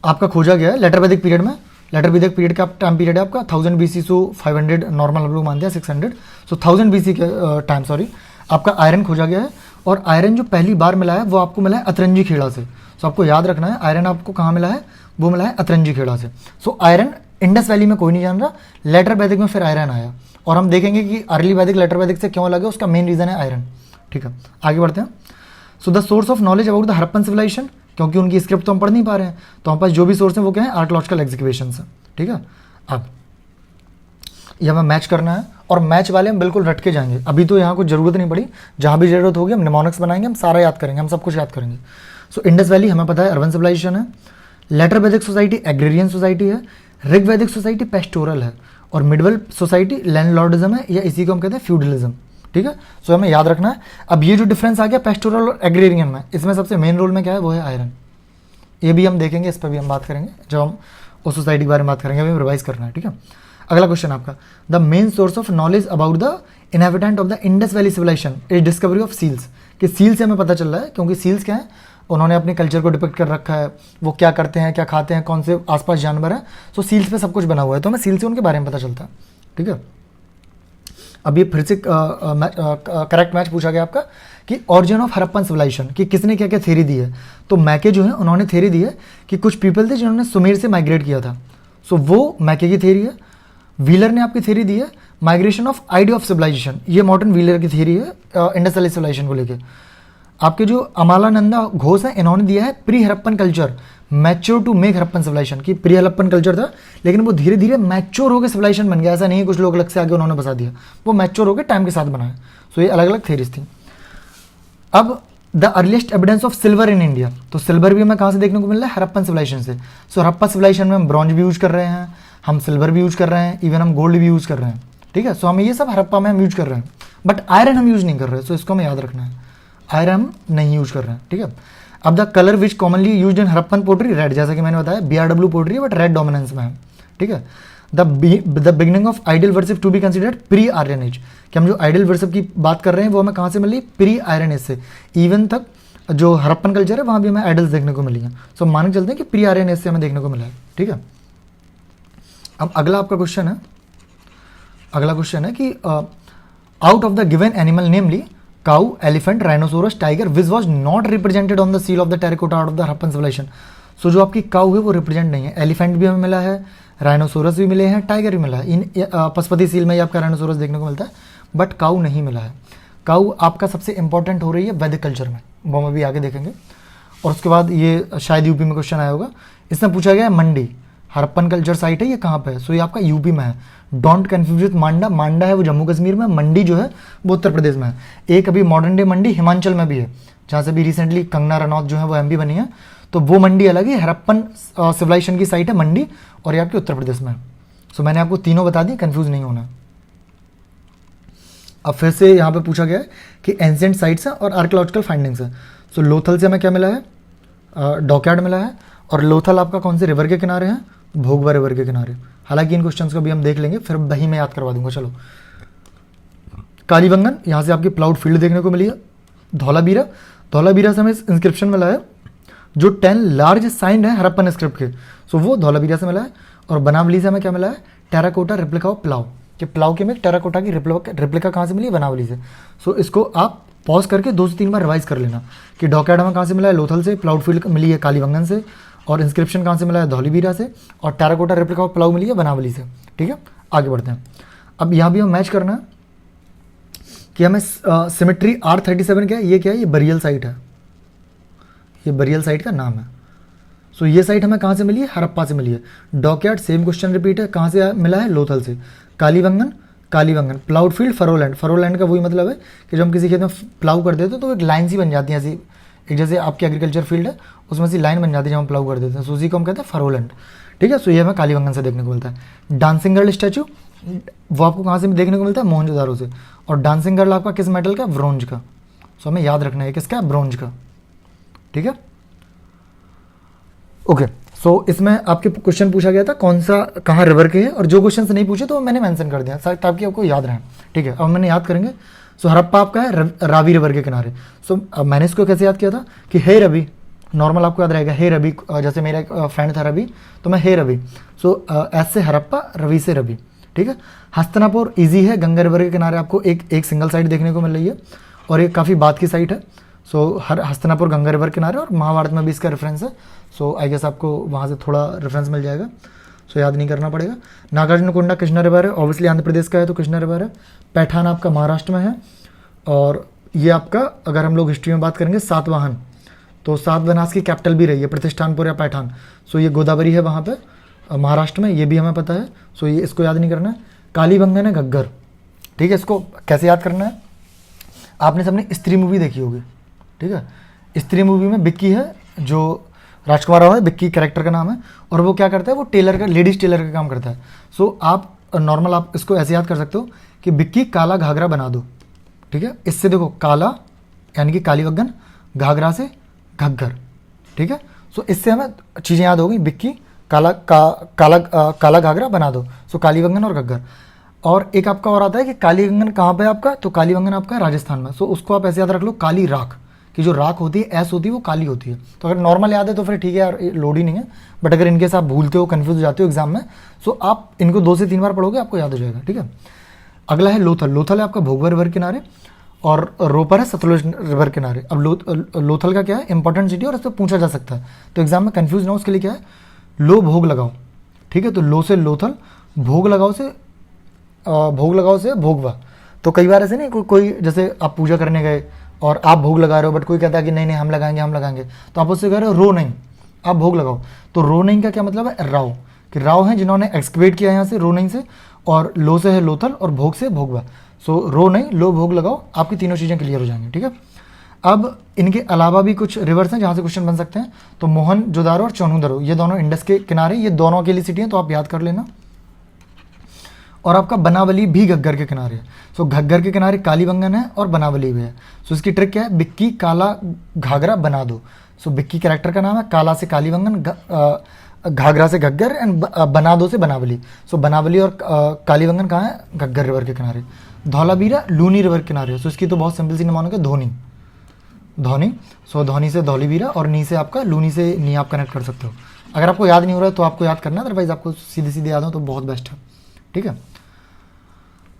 आपका खोजा गया है लेटर वैदिक पीरियड में। लेटर वैदिक पीरियड का टाइम पीरियड है आपका 1000 BC से 500, नॉर्मल हम लोग मानते हैं 600, सो 1000 BC के टाइम आपका आयरन खोजा गया है। और आयरन जो पहली बार मिला है वो आपको मिला है अतरंजी खेड़ा से। सो आपको याद रखना है आयरन आपको कहाँ मिला है, वो मिला है अतरंजी खेड़ा से। सो आयरन इंडस वैली में कोई नहीं जान रहा, लेटर वैदिक में फिर आयरन आया। और हम देखेंगे कि अर्ली वैदिक लेटर वैदिक से क्यों अलग है, उसका मेन रीजन है आयरन। ठीक है, आगे बढ़ते हैं। So the source of knowledge about the Harappan civilization, क्योंकि उनकी स्क्रिप्ट तो हम पढ़ नहीं पा रहे हैं, तो हमारे पास जो भी सोर्स है वो क्या है, आर्कियोलॉजिकल एग्जीक्यूशन है। ठीक है, अब ये हमें मैच करना है और मैच वाले हम बिल्कुल रट के जाएंगे। अभी तो यहाँ कुछ जरूरत नहीं पड़ी, जहाँ भी जरूरत होगी हम निमोनिक्स बनाएंगे, हम सारा याद करेंगे, हम सब कुछ याद करेंगे। सो इंडस वैली हमें पता है अर्बन सिविलाइजेशन है, लेटर वैदिक सोसाइटी एग्रेरियन सोसाइटी है, ऋग वैदिक सोसाइटी पेस्टोरल है, और मिडवल सोसाइटी लैंडलॉर्डिज्म है, या इसी को हम कहते हैं फ्यूडलिज्म। ठीक है, सो हमें याद रखना है। अब ये जो डिफरेंस आ गया पेस्टोरल और एग्रेरियन में, इसमें सबसे मेन रोल में क्या है, वो है आयरन। ये भी हम देखेंगे, इस पर भी हम बात करेंगे जब हम उस सोसाइटी के बारे में बात करेंगे, अभी रिवाइज करना है। ठीक है, अगला क्वेश्चन आपका the main source of knowledge about the inhabitant of the Indus valley civilization is discovery of seals. कि सील से हमें पता चल रहा है, क्योंकि सील्स क्या है, उन्होंने अपने कल्चर को डिपिक्ट कर रखा है, वो क्या करते हैं, क्या खाते हैं, कौन से आसपास जानवर है। सो सील्स पे सब कुछ बना हुआ है, तो हमें सील से उनके बारे में पता चलता है। ठीक है, अब ये फिर से करेक्ट मैच पूछा गया आपका कि ऑरिजिन ऑफ हड़प्पन सिविलाइजेशन, कि किसने क्या क्या थ्योरी दी है। तो मैके जो है उन्होंने थ्योरी दी है कि कुछ पीपल थे जिन्होंने सुमेर से माइग्रेट किया था। सो वो मैके की थ्योरी है। व्हीलर ने आपकी थ्योरी दी है migration of idea of civilization, ये मॉडर्न व्हीलर की थ्योरी है इंडस वैली सिविलाइजेशन को लेकर। आपके जो अमालानंदा घोष है, इन्होंने दिया है pre Harappan culture mature to make Harappan civilization, की प्री हड़प्पन कल्चर था लेकिन वो धीरे धीरे मैच्योर होकर सिविलाइजेशन बन गया। ऐसा नहीं है कुछ लोग अलग से आगे उन्होंने बता दिया, वो मैच्योर होकर टाइम के साथ बनाया। सो ये अलग अलग थ्योरीज थी। अब the earliest evidence of silver in India, तो सिल्वर भी हमें कहाँ से देखने को मिल रहा है, हड़प्पन सिविलाइजेशन से। सो हड़प्पा सिविलाइजेशन में हम ब्रॉन्ज भी यूज कर रहे हैं, हम सिल्वर भी यूज कर रहे हैं, इवन हम गोल्ड भी यूज कर रहे हैं। ठीक है, सो हम ये सब हड़प्पा में हम यूज कर रहे हैं, बट आयरन हम यूज नहीं कर रहे। सो इसको हमें याद रखना है, आयरन हम नहीं यूज कर रहे हैं। ठीक है, अब the colour which commonly used in Harappan pottery red, जैसा कि मैंने बताया BRW पोट्री है बट रेड डोमिनेंस में है। ठीक है, the beginning of ideal worship to be considered pre iron age, कि हम जो आइडियल वर्शिप की बात कर रहे हैं वो हमें कहाँ से मिली, प्री आयरन एज से। इवन तक जो हड़प्पन कल्चर है वहाँ भी हमें आइडल्स देखने को मिली हैं। सो मान के चलते हैं कि प्री आयरन एज से हमें देखने को मिला है। ठीक है, अब अगला आपका क्वेश्चन है, अगला क्वेश्चन है कि out of the given animal namely cow, elephant, rhinoceros, tiger which was not represented on the seal of the terracotta out of the Harappan civilization. So जो आपकी काउ है वो रिप्रेजेंट नहीं है, एलिफेंट भी हमें मिला है, राइनोसोरस भी मिले हैं, टाइगर भी मिला है। इन पशुपति सील में ही आपका राइनोसोरस देखने को मिलता है, बट काउ नहीं मिला है। काउ आपका सबसे इंपॉर्टेंट हो रही है वैदिक कल्चर में, वो हम अभी आगे देखेंगे। और उसके बाद ये शायद यूपी में क्वेश्चन आया होगा, इसमें पूछा गया है मंडी हड़प्पन कल्चर साइट है, ये कहाँ पे है। सो ये आपका यूपी में है, डोंट कन्फ्यूज विथ मांडा, मांडा है वो जम्मू कश्मीर में, मंडी जो है वो उत्तर प्रदेश में है। एक अभी मॉडर्न डे मंडी हिमाचल में भी है, जहाँ से भी रिसेंटली कंगना रनौत जो है वो MP बनी है, तो वो मंडी अलग है। हड़प्पन सिविलाइजेशन की साइट है मंडी, और ये आपके उत्तर प्रदेश में है। सो मैंने आपको तीनों बता दी, कंफ्यूज नहीं होना। अब फिर से यहाँ पे पूछा गया है कि एंशिएंट साइट्स हैं और आर्कियोलॉजिकल फाइंडिंग्स हैं। सो लोथल से हमें क्या मिला है, डॉकयार्ड मिला है, और लोथल आपका कौन से रिवर के किनारे हैं, भोगवा रिवर के किनारे। हालांकि इन क्वेश्चंस को भी हम देख लेंगे, फिर दही में याद करवा दूंगा। चलो, कालीबंगन, यहाँ से आपकी प्लाउड फील्ड देखने को मिली है। धौलावीरा, धौलावीरा से हमें इंस्क्रिप्शन मिला है जो 10 लार्ज साइन है हड़प्पन स्क्रिप्ट के, सो वो धौलावीरा से मिला है। और बनावली से हमें क्या मिला है, टेराकोटा रिप्लिका ऑफ प्लाव, कि प्लाव के में टेराकोटा की रिप्लिका कहाँ से मिली है, बनावली से। सो इसको आप पॉज करके 2 से 3 बार रिवाइज कर लेना कि डॉकयार्ड हमें कहाँ से मिला है, लोथल से, प्लाउड फील्ड मिली है कालीबंगन से, और इंस्क्रिप्शन कहाँ से मिला है, धौलावीरा से, और टेराकोटा रेप्लिका ऑफ प्लाव मिली है बनावली से। ठीक है, आगे बढ़ते हैं। अब यहाँ भी हम मैच करना है, कि हमें सिमेट्री R37 क्या है, ये क्या है, ये बरियल साइट है, ये बरियल साइट का नाम है। सो ये साइट हमें कहाँ से मिली है, हड़प्पा से मिली है। डॉकयार्ड सेम क्वेश्चन रिपीट है, कहाँ से मिला है, लोथल से। Kalibangan, Kalibangan. Ploughed field, furrow land. Furrow land का वही मतलब है कि जब हम किसी खेत में प्लाउ कर देते हैं तो एक लाइन सी बन जाती है ऐसी, एक जैसे आपकी एग्रीकल्चर फील्ड है उसमें से लाइन बन जाती है जब हम प्लाउ कर देते हैं, सो उसी को हम कहते हैं फरोलैंड। ठीक है, सो ये हमें कालीबंगन से देखने को मिलता है। डांसिंग गर्ल स्टैचू, वो आपको कहाँ से देखने को मिलता है, मोहनजोदारो से। और डांसिंग गर्ल आपका किस मेटल का, ब्रोंज का। सो हमें याद रखना है किसका, ब्रोंज का। ठीक है, ओके। सो इसमें आपके क्वेश्चन पूछा गया था कौन सा कहाँ रिवर के है, और जो क्वेश्चन नहीं पूछे तो मैंने मेंशन कर दिया ताकि आपको याद रहे। ठीक है, अब मैंने याद करेंगे। सो हड़प्पा आपका है रावी रिवर के किनारे। सो अब मैंने इसको कैसे याद किया था कि हे रवि, नॉर्मल आपको याद रहेगा हे रवि, जैसे मेरा एक फ्रेंड था रवि तो मैं हे रवि। सो एस से हड़प्पा, रवि से रवि। ठीक है, हस्तनापुर ईजी है, गंगा रिवर के किनारे आपको एक सिंगल साइट देखने को मिल रही है और ये काफ़ी बात की साइट है। सो हर हस्तनापुर गंगा रिवर किनारे, और महाभारत में भी इसका रेफरेंस है। सो आई गेस आपको वहाँ से थोड़ा रेफरेंस मिल जाएगा, सो याद नहीं करना पड़ेगा। नागार्जुन कोंडा कृष्णा रिवर है, ऑब्वियसली आंध्र प्रदेश का है तो कृष्णा रिवर है। पैठान आपका महाराष्ट्र में है। और ये आपका अगर हम लोग हिस्ट्री में बात करेंगे सातवाहन, तो सातवाहनास की कैपिटल भी रही है प्रतिष्ठानपुर या पैठान। सो ये गोदावरी है वहाँ पे महाराष्ट्र में, ये भी हमें पता है। सो ये इसको याद नहीं करना है। कालीबंगन है घग्गर। ठीक है, इसको कैसे याद करना है, आपने सबने स्त्री मूवी देखी होगी। ठीक है, स्त्री मूवी में बिक्की है जो राजकुमार राव है, बिक्की कैरेक्टर का नाम है, और वो क्या करता है, वो टेलर का, लेडीज टेलर का काम करता है। सो आप नॉर्मल आप इसको ऐसे याद कर सकते हो कि बिक्की काला घाघरा बना दो। ठीक है, इससे देखो काला यानी कि कालीबंगन, घाघरा से घग्गर। ठीक है, सो इससे हमें चीज़ें याद हो गई, बिक्की काला घाघरा बना दो। सो कालीबंगन और घग्गर। और एक आपका और आता है कि कालीबंगन कहाँ पे आपका, तो कालीबंगन आपका है राजस्थान में। सो उसको आप ऐसे याद रख लो, काली राख, कि जो राख होती है ऐस होती है वो काली होती है। तो अगर नॉर्मल याद है तो फिर ठीक है यार, लोड ही नहीं है। बट अगर इनकेस आप भूलते हो, कन्फ्यूज हो जाते हो एग्जाम में, सो आप इनको 2 से 3 बार पढ़ोगे आपको याद हो जाएगा। ठीक है, अगला है लोथल। लोथल है आपका भोगवा रिवर किनारे, और रोपर है सतलुज रिवर किनारे। अब लोथल का क्या है, इंपॉर्टेंट सिटी और इस पर पूछा जा सकता है, तो एग्जाम में कन्फ्यूज ना हो उसके लिए क्या है, लो भोग लगाओ। ठीक है, तो लो से लोथल, भोग लगाओ से भोगवा। तो कई बार ऐसे नहीं कोई जैसे आप पूजा करने गए और आप भोग लगा रहे हो, बट कोई कहता है कि नहीं हम लगाएंगे, तो आप उससे कह रहे हो रो नहीं, आप भोग लगाओ। तो रो नहीं का क्या मतलब है, राव, कि राव हैं जिन्होंने एक्सकवेट किया यहाँ से रो नहीं से, और लो से है लोथल, और भोग से भोगवा। सो रो नहीं, लो भोग लगाओ, आपकी तीनों चीज़ें क्लियर हो जाएंगी। ठीक है, अब इनके अलावा भी कुछ रिवर्स हैं जहाँ से क्वेश्चन बन सकते हैं। तो मोहनजोदारो और चोनुदरो, ये दोनों इंडस के किनारे, ये दोनों अकेली सिटी हैं, तो आप याद कर लेना। और आपका बनावली भी घग्गर के किनारे है। सो घग्गर के किनारे कालीबंगन है और बनावली भी है। सो इसकी ट्रिक क्या है, बिक्की काला घाघरा बना दो। सो बिक्की कैरेक्टर का नाम है, काला से कालीबंगन, घाघरा से घग्गर, एंड बना दो से बनावली। सो बनावली और कालीबंगन कहाँ है, घग्गर रिवर के किनारे। धौलावीरा लूनी रिवर किनारे। सो इसकी तो बहुत सिंपल सी मानोगे, धोनी। सो धोनी से धौलीवीरा, और नी से आपका लूनी से नी आप कनेक्ट कर सकते हो। अगर आपको याद नहीं हो रहा है तो आपको याद करना, अदरवाइज आपको सीधे याद हो तो बहुत बेस्ट है। ठीक है,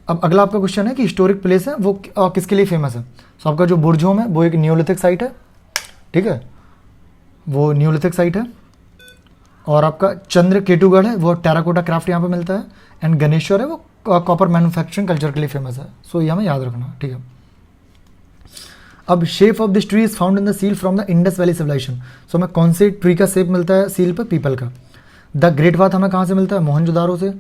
अब अगला आपका क्वेश्चन है कि हिस्टोरिक प्लेस है वो किसके लिए फेमस है। सो आपका जो बुर्जोम है वो एक नियोलिथिक साइट है। ठीक है, वो नियोलिथिक साइट है। और आपका चंद्र केटुगढ़ है, वो टेराकोटा क्राफ्ट यहाँ पे मिलता है। एंड गणेश्वर है, वो कॉपर मैन्युफैक्चरिंग कल्चर के लिए फेमस है। सो ये हमें याद रखना। ठीक है, अब shape of this tree is found in the seal from the Indus valley civilization. सो हमें कौन से ट्री का शेप मिलता है सील पर, पीपल का। द ग्रेट बाथ हमें कहाँ से मिलता है, मोहनजोदारो से।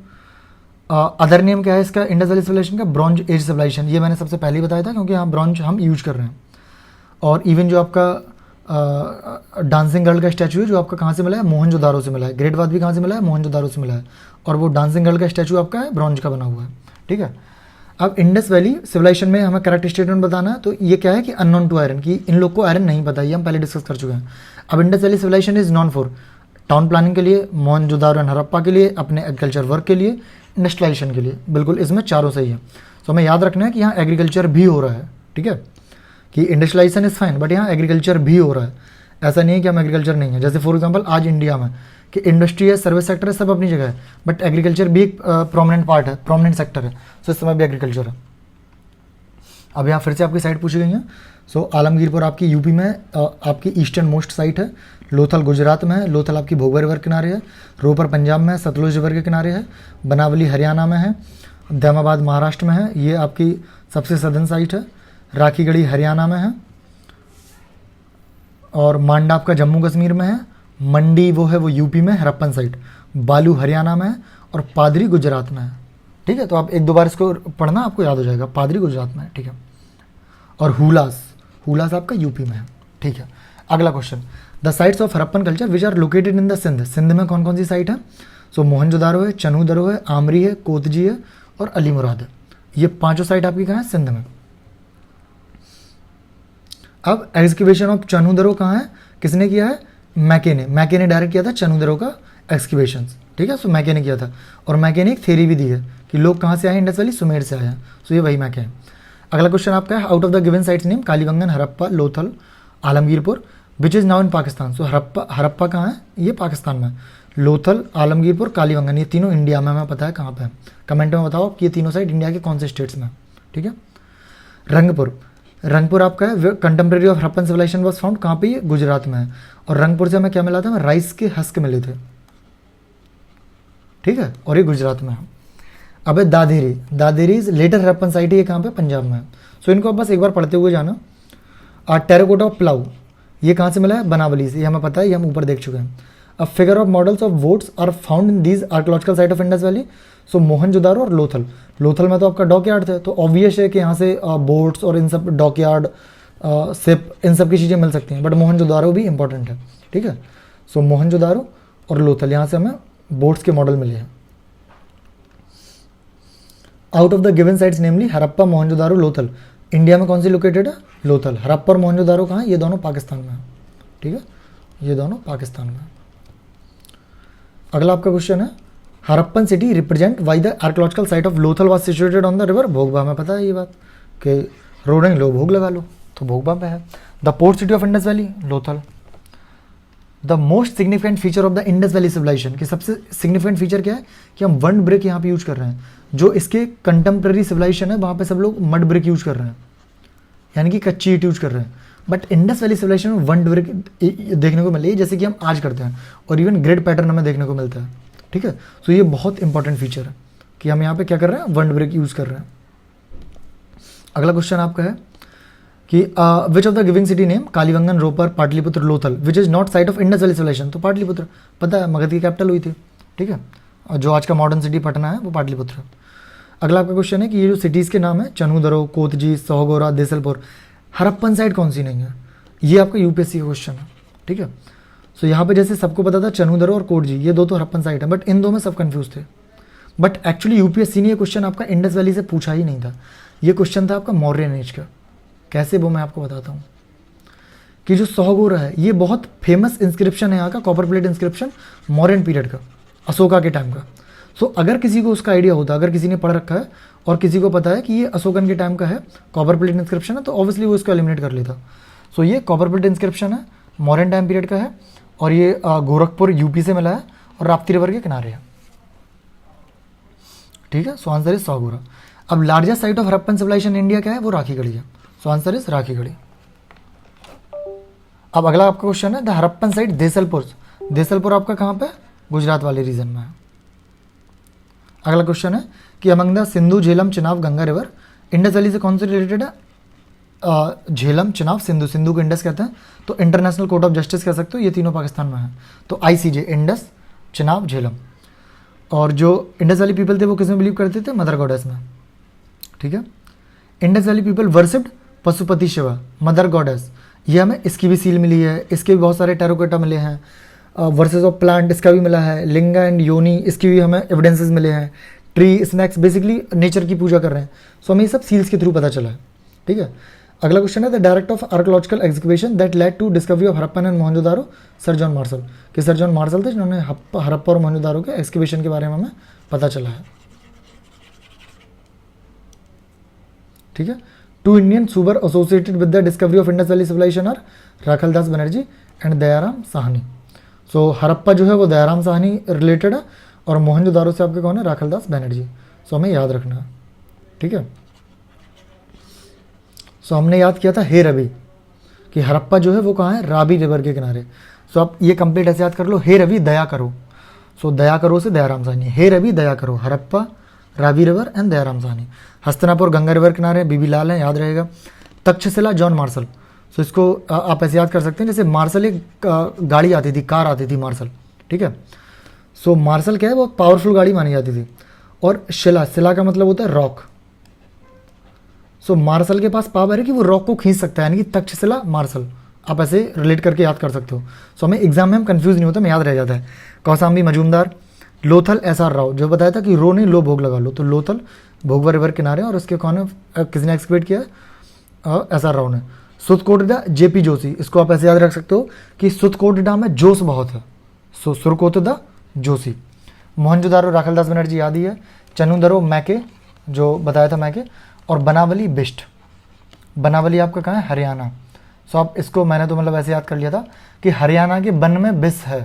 अदर नेम क्या है इसका, इंडस वैली सिविलाइजेशन का, ब्रॉन्ज एज सिविलाइजेशन। ये मैंने सबसे पहले ही बताया था क्योंकि यहाँ ब्रॉन्ज हम यूज कर रहे हैं। और इवन जो आपका डांसिंग गर्ल का स्टैचू है जो आपका कहाँ से मिला है, मोहनजोदारो से मिला है। ग्रेट बाथ भी कहाँ से मिला है, मोहनजोदारो से मिला है। और वो डांसिंग गर्ल का स्टैचू आपका है ब्रॉन्ज का बना हुआ है। ठीक है, अब इंडस वैली सिविलाइजेशन में हमें करेक्ट स्टेटमेंट बताना है। तो ये क्या है कि अननोन टू आयरन, कि इन लोग को आयरन नहीं पता, ये हम पहले डिस्कस कर चुके हैं। अब Indus valley civilization is known for town planning के लिए, मोहनजोदारो एंड हड़प्पा के लिए, अपने एग्रीकल्चर वर्क के लिए, इंडस्ट्रियलाइजेशन के लिए। बिल्कुल इसमें चारों सही है। तो हमें याद रखना है कि यहाँ एग्रीकल्चर भी हो रहा है। ठीक है, कि इंडस्ट्रियलाइजेशन इज फाइन, बट यहाँ एग्रीकल्चर भी हो रहा है। ऐसा नहीं है कि हम एग्रीकल्चर नहीं है। जैसे फॉर एग्जांपल आज इंडिया में कि इंडस्ट्री है, सर्विस सेक्टर है, सब अपनी जगह है, बट एग्रीकल्चर भी एक प्रोमिनेंट पार्ट है, प्रोमिनेंट सेक्टर है। सो इस समय भी एग्रीकल्चर है। अब यहाँ फिर से आपकी साइट पूछी गई है। सो आलमगीरपुर आपकी यूपी में आपकी ईस्टर्न मोस्ट साइट है। लोथल गुजरात में है। लोथल आपकी भोगवा रिवर किनारे है। रोपर पंजाब में है, सतलुज रिवर के किनारे है। बनावली हरियाणा में है। दैमाबाद महाराष्ट्र में है। ये आपकी सबसे सदर्न साइट है। राखीगढ़ी हरियाणा में है, और मांडा आपका जम्मू कश्मीर में है। मंडी वो है वो यूपी में, हरप्पन साइट। बालू हरियाणा में है, और पादरी गुजरात में है। ठीक है, तो आप एक दो बार इसको पढ़ना, आपको याद हो जाएगा। पादरी गुजरात में है, ठीक है। और हुलास, हुलास आपका यूपी में है, ठीक है। अगला question, the sites of Harappan culture which are located in the Sindh. Sindh में कौन कौन सी साइट है? सो मोहनजोदारो है, चनूदरो है, आमरी है, कोतजी है, और अली मुराद है। ये पांचों साइट आपकी कहाँ है? सिंध में। अब एक्सक्यूवेशन ऑफ चनूदरो कहाँ है? किसने किया है? मैके ने। मैके ने डायरेक्ट किया था चनूदरो का एक्सक्यूवेशन, ठीक है। सो मैके ने किया था, और मैके ने एक थ्योरी भी दी है कि लोग कहाँ से आए? इंडस वैली, सुमेर से आए हैं। सो ये वही मैके है। अगला क्वेश्चन आपका है, out of the given sites name Kalibangan, Harappa, Lothal, Alamgirpur, which is now in Pakistan. So Harappa कहाँ है? ये पाकिस्तान में। लोथल, आलमगीरपुर, कालीबंगन, ये तीनों इंडिया में, हमें पता है कहाँ पे है। कमेंट में बताओ कि ये तीनों साइट इंडिया के कौन से स्टेट्स में, ठीक है। रंगपुर, रंगपुर आपका है, contemporary of Harappan civilization was found, कहाँ पे? ये गुजरात में है। और रंगपुर से हमें क्या मिला था? हमें राइस के हस्क मिले थे, ठीक है, और ये गुजरात में है। अब है Daderi, Daderi is letter Harappan site है, ये कहाँ पे? पंजाब में है। सो इनको आप बस एक बार पढ़ते हुए जाना। टेराकोटा ऑफ प्लाउ, ये कहाँ से मिला है? बनावली से, ये हमें पता है, ये हम ऊपर देख चुके हैं। अब figure of models of boats are found in these archaeological site of Indus valley. So Mohenjodaro और लोथल, लोथल में तो आपका डॉकयार्ड थे, तो ऑब्वियस है कि यहाँ से बोट्स और इन सब डॉकयार्ड, सिप, इन सब की चीज़ें मिल सकती हैं। बट मोहनजोदारो भी इंपॉर्टेंट है, ठीक है। सो मोहनजोदारो और लोथल, यहाँ से हमें बोट्स के मॉडल मिले हैं। Out of the given sites namely Harappa, Mohenjodaro, Lothal, India में कौन सी लोकेटेड है? लोथल। हरप्पा और मोहनजोदारो कहाँ है? ये दोनों पाकिस्तान में है, ठीक है, ये दोनों पाकिस्तान में है। अगला आपका क्वेश्चन है, Harappan city represent by the archaeological site of Lothal was situated on the river Bhogava. में पता है ये बात कि रोड नहीं लो भोग लगा लो, तो भोगबा पे है। The port city of Indus valley, Lothal. The most significant feature of the Indus valley civilization, कि सबसे सिग्निफिकेंट फीचर क्या है? कि हम वन ब्रिक यहाँ पे यूज कर रहे हैं। जो इसके कंटेम्प्रेरी सिविलाइजेशन है वहाँ पे सब लोग मड ब्रिक यूज कर रहे हैं, यानी कि कच्ची ईंट यूज कर रहे हैं। बट इंडस वैली सिविलाइजेशन में वन ब्रिक देखने को मिली है, जैसे कि हम आज करते हैं, और इवन ग्रिड पैटर्न हमें देखने को मिलता है, ठीक है। तो ये बहुत इंपॉर्टेंट फीचर है कि हम यहाँ पे क्या कर रहे हैं? वन ब्रिक यूज कर रहे हैं। अगला क्वेश्चन आपका है कि which of the giving city name Kalibangan, Ropar, Pataliputra, Lothal, which is not site of Indus valley civilization. तो पाटलिपुत्र पता है, मगध की कैपिटल हुई थी, ठीक है, और जो आज का मॉडर्न सिटी पटना है वो पाटलिपुत्र है। अगला आपका क्वेश्चन है कि ये जो सिटीज़ के नाम है चनूदरो, कोतजी, सोहगोरा, देसलपुर, हरप्पन साइट कौन सी नहीं है? ये आपका यूपीएससी का क्वेश्चन है, ठीक है। सो यहाँ पे जैसे सबको पता था चनूदरो और कोटजी, ये दो तो हरप्पन साइट है, बट इन दो में सब कंफ्यूज थे। बट एक्चुअली यूपीएससी ने ये क्वेश्चन आपका इंडस वैली से पूछा ही नहीं था, ये क्वेश्चन था आपका मौर्यन एज का। कैसे, वो मैं आपको बताता हूँ। कि जो सोहगोरा है, ये बहुत फेमस इंस्क्रिप्शन है यहाँ का, copper plate inscription, Mauryan period का, अशोका के टाइम का। सो अगर किसी को उसका आइडिया होता, अगर किसी ने पढ़ रखा है और किसी को पता है कि ये अशोकन के टाइम का है, कॉपर प्लेट इंस्क्रिप्शन है, तो ऑब्वियसली वो इसको एलिमिनेट कर लेता। सो ये कॉपर प्लेट इंस्क्रिप्शन है, मॉडर्न टाइम पीरियड का है, और ये गोरखपुर यूपी से मिला है, और राप्ती रिवर के किनारे है, ठीक है। So answer is Sohgaura. अब largest site of Harappan civilization India क्या है? वो राखीगढ़ी है। So answer is Rakhigarhi. अब अगला आपका क्वेश्चन है, द हरप्पन साइट देसलपुर, देसलपुर आपका कहाँ पे? गुजरात वाले रीजन में है। अगला क्वेश्चन है कि among the Sindhu, Jhelum, Chenab, Ganga river, Indus valley से कौन से रिलेटेड है? झेलम, चिनाब, सिंधु, सिंधु को इंडस कहते हैं, तो इंटरनेशनल कोर्ट ऑफ जस्टिस कह सकते हो, ये तीनों पाकिस्तान में है। तो आईसीजे, इंडस, चिनाब, झेलम। और जो इंडस वैली पीपल थे वो किस में बिलीव करते थे? मदर गॉडेस में, ठीक है। Indus valley people worshipped Pashupati Shiva, mother goddess, ये हमें इसकी भी सील मिली है, इसके भी बहुत सारे टेराकोटा मिले हैं। वर्सेस ऑफ प्लांट इसका भी मिला है, लिंगा एंड योनी इसकी भी हमें एविडेंसेस मिले हैं। ट्री, स्नैक्स, बेसिकली नेचर की पूजा कर रहे हैं। सो हमें ये सब सील्स के थ्रू पता चला है, ठीक है। अगला क्वेश्चन है, the director of archaeological excavation that led to discovery of Harappan and Mohenjodaro, sir John Marshall. कि सर जॉन मार्शल थे जिन्होंने हरप्पा और मोहनजोदारो के एक्सकवेशन के बारे में हमें पता चला है, ठीक है। टू इंडियन सुबर associated with the discovery of Indus valley civilization are Rakhaldas Banerjee and Dayaram Sahni. So Harappa जो है वो दयाराम साहनी रिलेटेड है, और मोहनजोदारो से आपके कौन है? राखलदास बनर्जी। सो हमें याद रखना है, ठीक है। सो हमने याद किया था हे रवि, कि हरप्पा जो है वो कहाँ है? रावी रिवर के किनारे। सो आप ये कंप्लीट ऐसे याद कर लो, हे रवि दया करो। सो दया करो से दयाराम साहनी, हे रवि दया करो, Harappa Ravi river and Dayaram Sahni. Hastinapur Ganga river किनारे, बीबी लाल है, याद रहेगा। Takshashila John Marshall. सो इसको आप ऐसे याद कर सकते हैं जैसे मार्शल एक गाड़ी आती थी, कार आती थी मार्शल, ठीक है। सो मार्शल क्या है, बहुत पावरफुल गाड़ी मानी जाती थी। और शिला, शिला का मतलब होता है रॉक। सो मार्शल के पास पावर है कि वो रॉक को खींच सकता है, यानी कि तक्षशिला मार्शल, आप ऐसे रिलेट करके याद कर सकते हो। सो हमें एग्जाम में हम कंफ्यूज नहीं होता, हमें याद रह जाता है। कौशाम्बी मजूमदार। लोथल SR राव, जो बताया था कि रो नहीं लो भोग लगा लो, तो लोथल भोगवा रिवर किनारे, और उसके कौन है, किसने एक्सक्वेट किया है, SR राव ने। सुतकोटडा JP जोशी, इसको आप ऐसे याद रख सकते हो कि सुतकोटडा में जोश बहुत है, सो सुरकोटडा जोशी। मोहनजोदारो राखलदास बनर्जी, याद ही है। चनुदरो मैके, जो बताया था मैके। और बनावली बिस्ट, बनावली आपका कहाँ है, हरियाणा। सो आप इसको, मैंने तो मतलब ऐसे याद कर लिया था कि हरियाणा के बन में बिस है।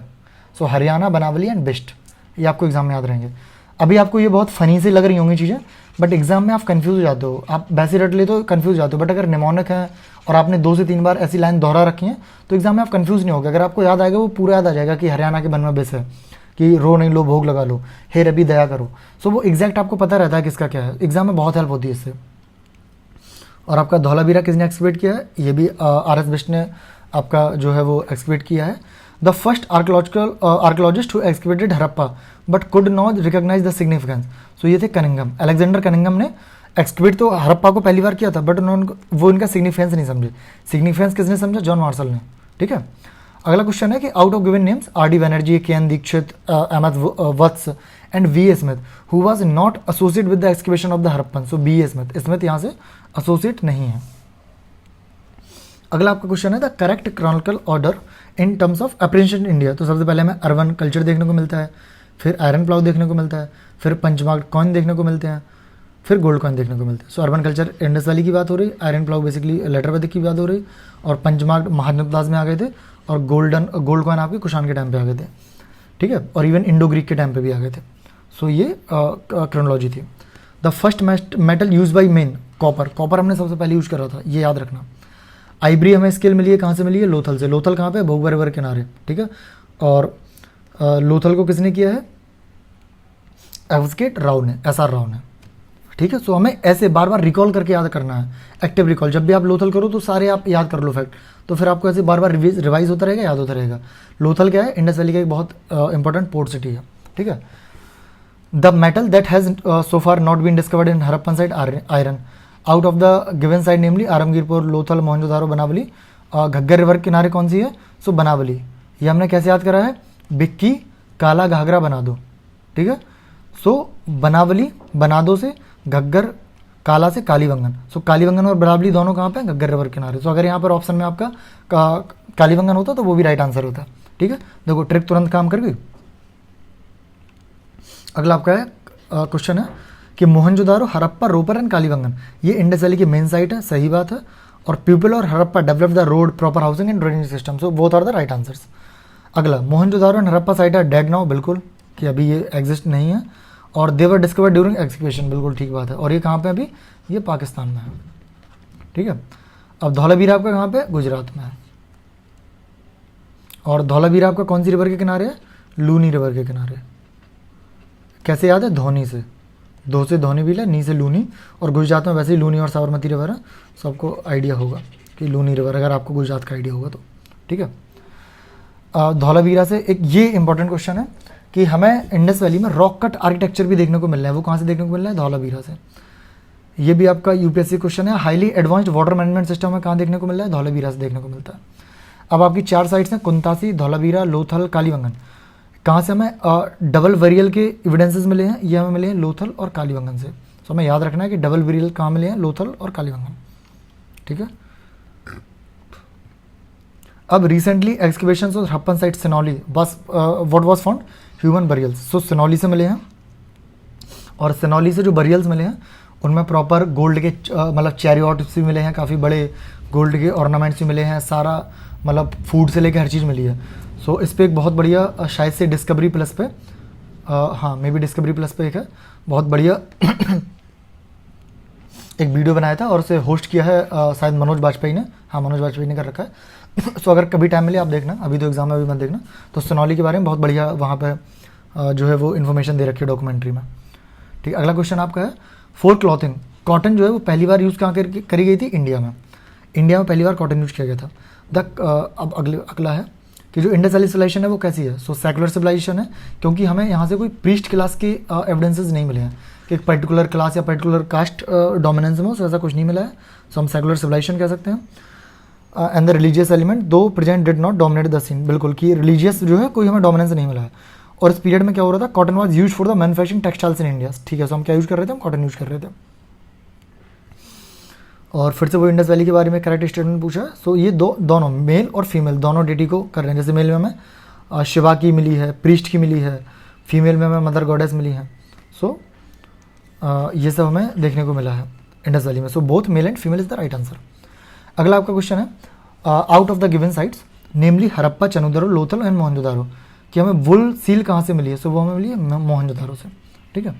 सो हरियाणा, बनावली एंड बिस्ट, ये आपको एग्जाम में याद रहेंगे। अभी आपको ये बहुत फनी से लग रही होंगी चीज़ें, बट एग्जाम में आप कंफ्यूज हो जाते हो, आप वैसे रट ले तो कंफ्यूज हो जाते हो, बट अगर निमोनिक है और आपने 2 से 3 बार ऐसी लाइन दोहरा रखी है तो एग्जाम में आप कंफ्यूज नहीं होगे। अगर आपको याद आएगा, वो पूरा याद आ जाएगा कि हरियाणा के बन में बिस है, कि रो नहीं लो भोग लगा लो, हे रबी दया करो। सो वो एग्जैक्ट आपको पता रहता है किसका क्या है, एग्जाम में बहुत हेल्प होती है इससे। और आपका धौलावीरा किसने एक्सक्वेट किया है, ये भी RS बिस्ट ने आपका जो है वो एक्सक्वेट किया है। The first archaeologist who excavated Harappa but could not recognise the significance. So ये थे कनिंगम, अलेक्जेंडर कनिंगम ने एक्सक्वेट तो हरप्पा को पहली बार किया था, बट उन्होंने वो इनका सिग्निफिकेंस नहीं समझे। सिग्निफिकेंस किसने समझा, जॉन मार्शल ने, ठीक है। अगला क्वेश्चन है कि out of given names RD Banerjee, KN Dikshit, Ahmad Vats and VA Smith who was not associated with the excavation of the Harappan. So BA Smith, Smith यहाँ से एसोसिएट नहीं है। अगला आपका क्वेश्चन है the correct chronicle order in terms of apprehension India. तो सबसे पहले हमें अर्बन कल्चर देखने को मिलता है, फिर आयरन प्लाउ देखने को मिलता है, फिर पंचमार्क कॉइन देखने को मिलते हैं, फिर गोल्ड कॉइन देखने को मिलते हैं। सो अर्बन कल्चर इंडस वैली की बात हो रही, आयरन प्लाउ बेसिकली लेटर वैदिक की बात हो रही, और पंचमार्क महानदास में आ गए थे, और गोल्ड कॉइन आपके कुषाण के टाइम पे आ गए थे, ठीक है, और इवन इंडो ग्रीक के टाइम पे भी आ गए थे। सो ये क्रोनोलॉजी थी। The first metal use by main, copper, copper हमने सबसे पहले यूज करा था, ये याद रखना। आइब्री हमें स्केल मिली है, कहाँ से मिली है, लोथल से। लोथल कहाँ पे, भोगवा रिवर किनारे, ठीक है। और लोथल को किसने किया है, एवस्केट राव ने, SR राव ने, ठीक है। सो हमें ऐसे बार बार रिकॉल करके याद करना है, एक्टिव रिकॉल। जब भी आप लोथल करो तो सारे आप याद कर लो फैक्ट, तो फिर आपको ऐसे बार बार रिवाइज होता रहेगा, याद होता रहेगा। लोथल क्या है, इंडस वैली का एक बहुत इंपॉर्टेंट पोर्ट सिटी है, ठीक है। The metal that has so far not been discovered in Harappan site iron out of the given side namely Alamgirpur, Lothal, Mohenjodaro, Banawali. Ghaggar river किनारे कौन सी है, सो बनावली। ये हमने कैसे याद करा है, बिक्की काला घाघरा बना दो, ठीक है। सो बनावली बना दो से, घग्गर काला से कालीबंगन। सो कालीबंगन और बनावली दोनों कहाँ पे, घग्गर रिवर किनारे। सो अगर यहाँ पर ऑप्शन में आपका कालीबंगन होता तो वो भी राइट आंसर होता, ठीक है। देखो ट्रिक तुरंत काम कर गई। अगला आपका है क्वेश्चन है कि मोहनजोदारो, हरप्पा, रोपर एंड कालीबंगन ये इंडस वैली की मेन साइट है, सही बात है। और पीपल और Harappa develop the road, proper housing and drainage system. So both are the right answers. अगला, मोहनजोदारो एंड हरप्पा साइट है डेड नाउ, बिल्कुल, कि अभी ये एग्जिस्ट नहीं है। और they were discovered during excavation, बिल्कुल ठीक बात है। और ये कहाँ पे अभी, ये पाकिस्तान में है, ठीक है। अब धौलावीरा आपका कहाँ पे, गुजरात में है। और धौलावीरा आपका कौन सी रिवर के किनारे है, लूनी रिवर के किनारे। कैसे याद है, धोनी से, दो से धोनी भी है, नी से लूनी। और गुजरात में वैसे ही लूनी और साबरमती रिवर है, सबको आइडिया होगा कि लूनी रिवर, अगर आपको गुजरात का आइडिया होगा तो, ठीक है। धौलावीरा से एक ये इंपॉर्टेंट क्वेश्चन है कि हमें इंडस वैली में रॉक कट आर्किटेक्चर भी देखने को मिल रहा है, वो कहाँ से देखने को मिल रहा है, धौलावीरा से। ये भी आपका UPSC क्वेश्चन है। Highly advanced water management system में कहाँ देखने को मिल रहा है, धौलावीरा से देखने को मिलता है। अब आपकी 4 साइट्स हैं, कुंतासी, धौलावीरा, लोथल, कालीबंगन। कहाँ से हमें डबल वेरियल के एविडेंसेस मिले हैं, ये हमें मिले हैं लोथल और कालीबंगन से। सो हमें याद रखना है कि डबल वेरियल कहाँ मिले हैं, लोथल और कालीबंगन, ठीक है। अब recently excavations of Harappan site Sinauli, बस what was found, human burials. So Sinauli से मिले हैं, और सिनौली से जो बरियल्स मिले हैं उनमें प्रॉपर गोल्ड के मतलब चैरियट्स भी मिले हैं, काफ़ी बड़े गोल्ड के ऑर्नामेंट्स भी मिले हैं, सारा मतलब फूड से लेकर हर चीज़ मिली है। सो इस पर एक बहुत बढ़िया शायद से डिस्कवरी प्लस पे, हाँ मे बी डिस्कवरी प्लस पे एक है, बहुत बढ़िया एक वीडियो बनाया था और उसे होस्ट किया है शायद मनोज बाजपेयी ने, हाँ मनोज बाजपेयी ने कर रखा है। सो अगर कभी टाइम मिले आप देखना, अभी तो एग्जाम में अभी मत देखना। तो सिनौली के बारे में बहुत बढ़िया वहाँ पे जो है वो इन्फॉर्मेशन दे रखी है डॉक्यूमेंट्री में, ठीक है, अगला क्वेश्चन आपका है फॉर क्लॉथिंग, कॉटन जो है वो पहली बार यूज़ कहाँ करी गई थी? इंडिया में। इंडिया में पहली बार कॉटन यूज किया गया था। अब अगला है कि जो इंडस वैली सिविलाइजेशन है वो कैसी है? सो सेकुलर सिविलाइजेशन है, क्योंकि हमें यहाँ से कोई प्रीस्ट क्लास के एविडेंसेस नहीं मिले हैं कि एक पर्टिकुलर क्लास या पर्टिकुलर कास्ट डोमिनेंस में हो, सो ऐसा कुछ नहीं मिला है। सो हम सेकुलर सिविलाइजेशन कह सकते हैं। And the religious element though present did not dominate the scene, बिल्कुल कि रिलीजियस जो है कोई हमें डोमिनेंस नहीं मिला है। और इस पीरियड में क्या हो रहा था? Cotton was use for the manufacturing textiles in India. ठीक है, सो हम क्या यूज कर रहे थे? हम कॉटन यूज कर रहे थे। और फिर से वो इंडस वैली के बारे में करेक्ट स्टेटमेंट पूछा है। सो ये दोनों मेल और फीमेल दोनों डेटी को कर रहे हैं। जैसे मेल में हमें शिवा की मिली है, प्रीस्ट की मिली है, फीमेल में हमें मदर गॉडेस मिली है। सो ये सब हमें देखने को मिला है इंडस वैली में। So both male and female is the right answer. अगला आपका क्वेश्चन है out of the given sites namely Harappa, Chanhudaro, Lothal and Mohenjodaro कि हमें वुल सील कहाँ से मिली है? सो वो हमें मिली है मोहनजोदारो से। ठीक है,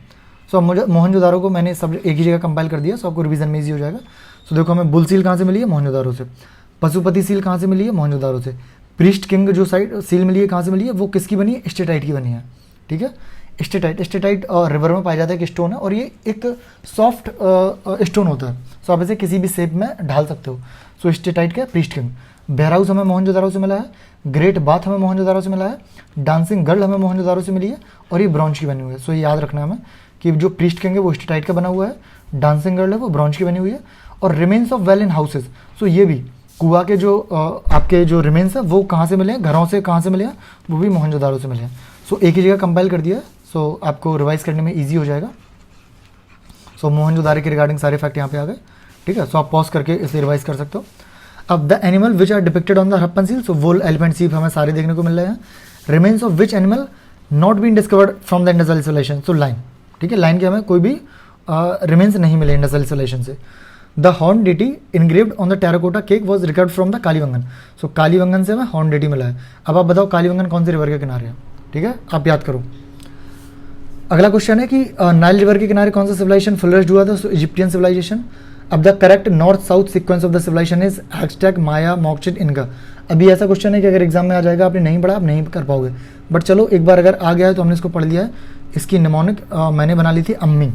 सो मुझे मोहनजोदारो को मैंने सब एक ही जगह कंपाइल कर दिया, सो आपको रिवीजन में ईजी हो जाएगा। सो देखो हमें बुल सील कहाँ से मिली है? मोहनजोदारो से। पशुपति सील कहाँ से मिली है? मोहनजोदारो से। प्रीस्ट किंग जो साइड सील मिली है कहाँ से मिली है? वो किसकी बनी है? स्टेटाइट की बनी है। ठीक है, स्टेटाइट रिवर में पाया जाता है एक स्टोन है, और ये एक सॉफ्ट स्टोन होता है। सो आप इसे किसी भी शेप में ढाल सकते हो। सो स्टेटाइट का प्रीस्ट किंग। बेहराउस हमें मोहनजोदारो से मिला है। ग्रेट बाथ हमें मोहनजोदारो से मिला है। डांसिंग गर्ल हमें मोहनजोदारो से मिली है, और ये ब्रॉन्ज की बनी हुई है। सो ये याद रखना है हमें कि जो प्रीस्ट किंग है वो स्टेटाइट का बना हुआ है, डांसिंग गर्ल है वो ब्रॉन्ज की बनी हुई है। और remains of well in houses, so ये भी कुआ के जो आपके जो रिमेन्स है वो कहाँ से मिले हैं? घरों से कहाँ से मिले हैं? वो भी मोहनजोदारो से मिले हैं। सो एक ही जगह कंपाइल कर दिया है, सो आपको रिवाइज करने में ईजी हो जाएगा। सो मोहनजोदारो के रिगार्डिंग सारे फैक्ट यहाँ पे आ गए। ठीक है, सो आप पॉज करके इसे रिवाइज कर सकते हो। अब the animal which are depicted on the Harappan seal, so bull, elephant, sheep हमें सारे देखने को मिल रहे हैं। Remains of which animal not been discovered from the Indus valley civilization, so lion. ठीक है, लाइन के हमें कोई भी रिमेन्स नहीं मिले इंडस वैली सिविलाइजेशन से। The horn deity engraved on the terracotta cake was recovered from the Kalibangan, so Kalibangan से हमें हॉर्न डेटी मिला है। अब आप बताओ कालीवंगन कौन से रिवर के किनारे है? ठीक है, आप याद करो। अगला क्वेश्चन है कि नाइल रिवर के किनारे कौन सा सिविलाइजेशन फ्लरिश्ड हुआ था? So Egyptian civilisation. अब the correct north south sequence of the civilisation is Aztec, Maya, Mochica, Inca. अभी ऐसा क्वेश्चन है कि अगर एग्जाम में आ जाएगा, आपने नहीं पढ़ा, आप नहीं कर पाओगे, बट चलो एक बार अगर आ गया है तो हमने इसको पढ़ लिया है। इसकी निमोनिक मैंने बना ली थी अम्मी।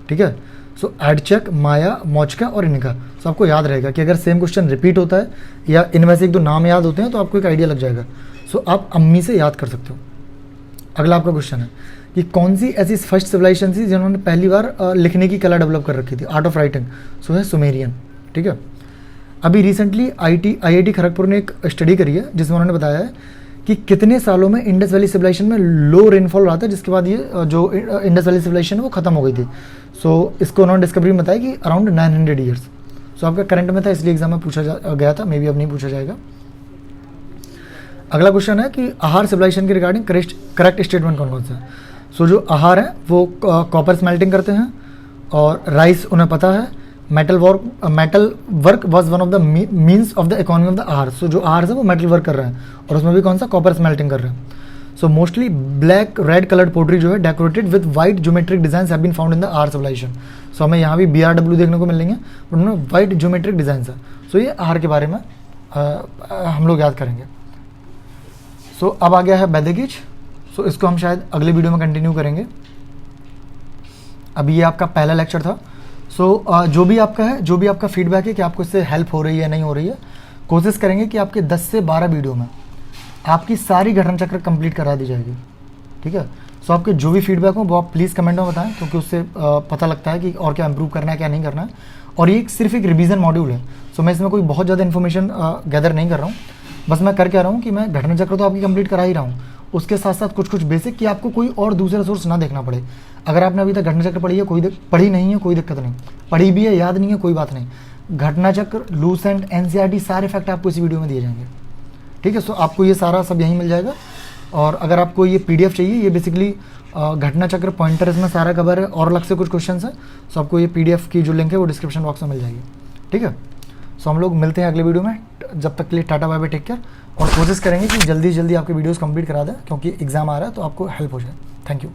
ठीक है, सो एडचक, माया, मोचका और इनका। सो आपको याद रहेगा कि अगर सेम क्वेश्चन रिपीट होता है या इनमें से एक दो नाम याद होते हैं तो आपको एक आइडिया लग जाएगा। सो आप अम्मी से याद कर सकते हो। अगला आपका क्वेश्चन है कि कौन सी ऐसी फर्स्ट सिविलाइजेशन थी जिन्होंने पहली बार लिखने की कला डेवलप कर रखी थी, आर्ट ऑफ राइटिंग? सो है सुमेरियन। ठीक है, अभी रिसेंटली IIT खड़गपुर ने एक स्टडी करी है जिसमें उन्होंने बताया है कि कितने सालों में इंडस वैली सिविलाइजेशन में लो रेनफॉल रहा था, जिसके बाद ये जो इंडस वैली सिविलाइजेशन है वो खत्म हो गई थी। सो इसको उन्होंने डिस्कवरी में बताया कि अराउंड 900 ईयर्स। सो आपका करंट में था, इसलिए एग्जाम में पूछा गया था, मे बी अब नहीं पूछा जाएगा। अगला क्वेश्चन है कि आहार सिविलाइजेशन के रिगार्डिंग करेक्ट स्टेटमेंट कौन कौन सा है? सो जो आहार है वो कॉपर स्मेल्टिंग करते हैं, और राइस उन्हें पता है। Metal work was one of the means of the economy of the आहार, सो जो आहार है वो मेटल वर्क कर रहे हैं, और उसमें भी कौन सा? कॉपर स्मेल्टिंग कर रहे हैं। So mostly black red coloured pottery जो है decorated with white geometric design have been found in the Ahar civilization. सो हमें यहाँ भी BRW देखने को मिलेंगे, बट उनमें वाइट ज्योमेट्रिक डिजाइन है। सो ये आहार के बारे में हम लोग याद करेंगे। सो अब आ गया है वैदिक एज। सो इसको हम शायद अगले वीडियो में कंटिन्यू करेंगे। अभी ये आपका पहला लेक्चर था। सो जो भी आपका फीडबैक है कि आपको इससे हेल्प हो रही है नहीं हो रही है, कोशिश करेंगे कि आपके 10 से 12 वीडियो में आपकी सारी घटना चक्र कंप्लीट करा दी जाएगी। ठीक है, सो आपके जो भी फीडबैक हो वो आप प्लीज़ कमेंट में बताएं, क्योंकि उससे पता लगता है कि और क्या इंप्रूव करना है क्या नहीं करना है। और ये सिर्फ एक रिवीजन मॉड्यूल है। सो मैं इसमें कोई बहुत ज़्यादा इन्फॉर्मेशन गैदर नहीं कर रहा हूँ, बस मैं कर क्या रहा हूँ कि मैं घटना चक्र तो आपकी कंप्लीट करा ही रहा हूँ, उसके साथ साथ कुछ बेसिक कि आपको कोई और दूसरा सोर्स ना देखना पड़े। अगर आपने अभी तक घटना चक्र पढ़ी है, पढ़ी नहीं है कोई दिक्कत नहीं, पढ़ी भी है याद नहीं है कोई बात नहीं। घटना चक्र, लूसेंट, NCERT सारे फैक्ट आपको इसी वीडियो में दिए जाएंगे। ठीक है, सो आपको ये सारा सब यहीं मिल जाएगा। और अगर आपको ये PDF चाहिए, ये बेसिकली घटना चक्र पॉइंटर इसमें सारा कवर है, और अलग से कुछ क्वेश्चन है। सो आपको ये PDF की जो लिंक है वो डिस्क्रिप्शन बॉक्स में मिल जाएगी। ठीक है, सो हम लोग मिलते हैं अगले वीडियो में। जब तक के लिए tata bye bye, take care. और कोशिश करेंगे कि जल्दी आपके वीडियोस कंप्लीट करा दें, क्योंकि एग्जाम आ रहा है तो आपको हेल्प हो जाए। Thank you.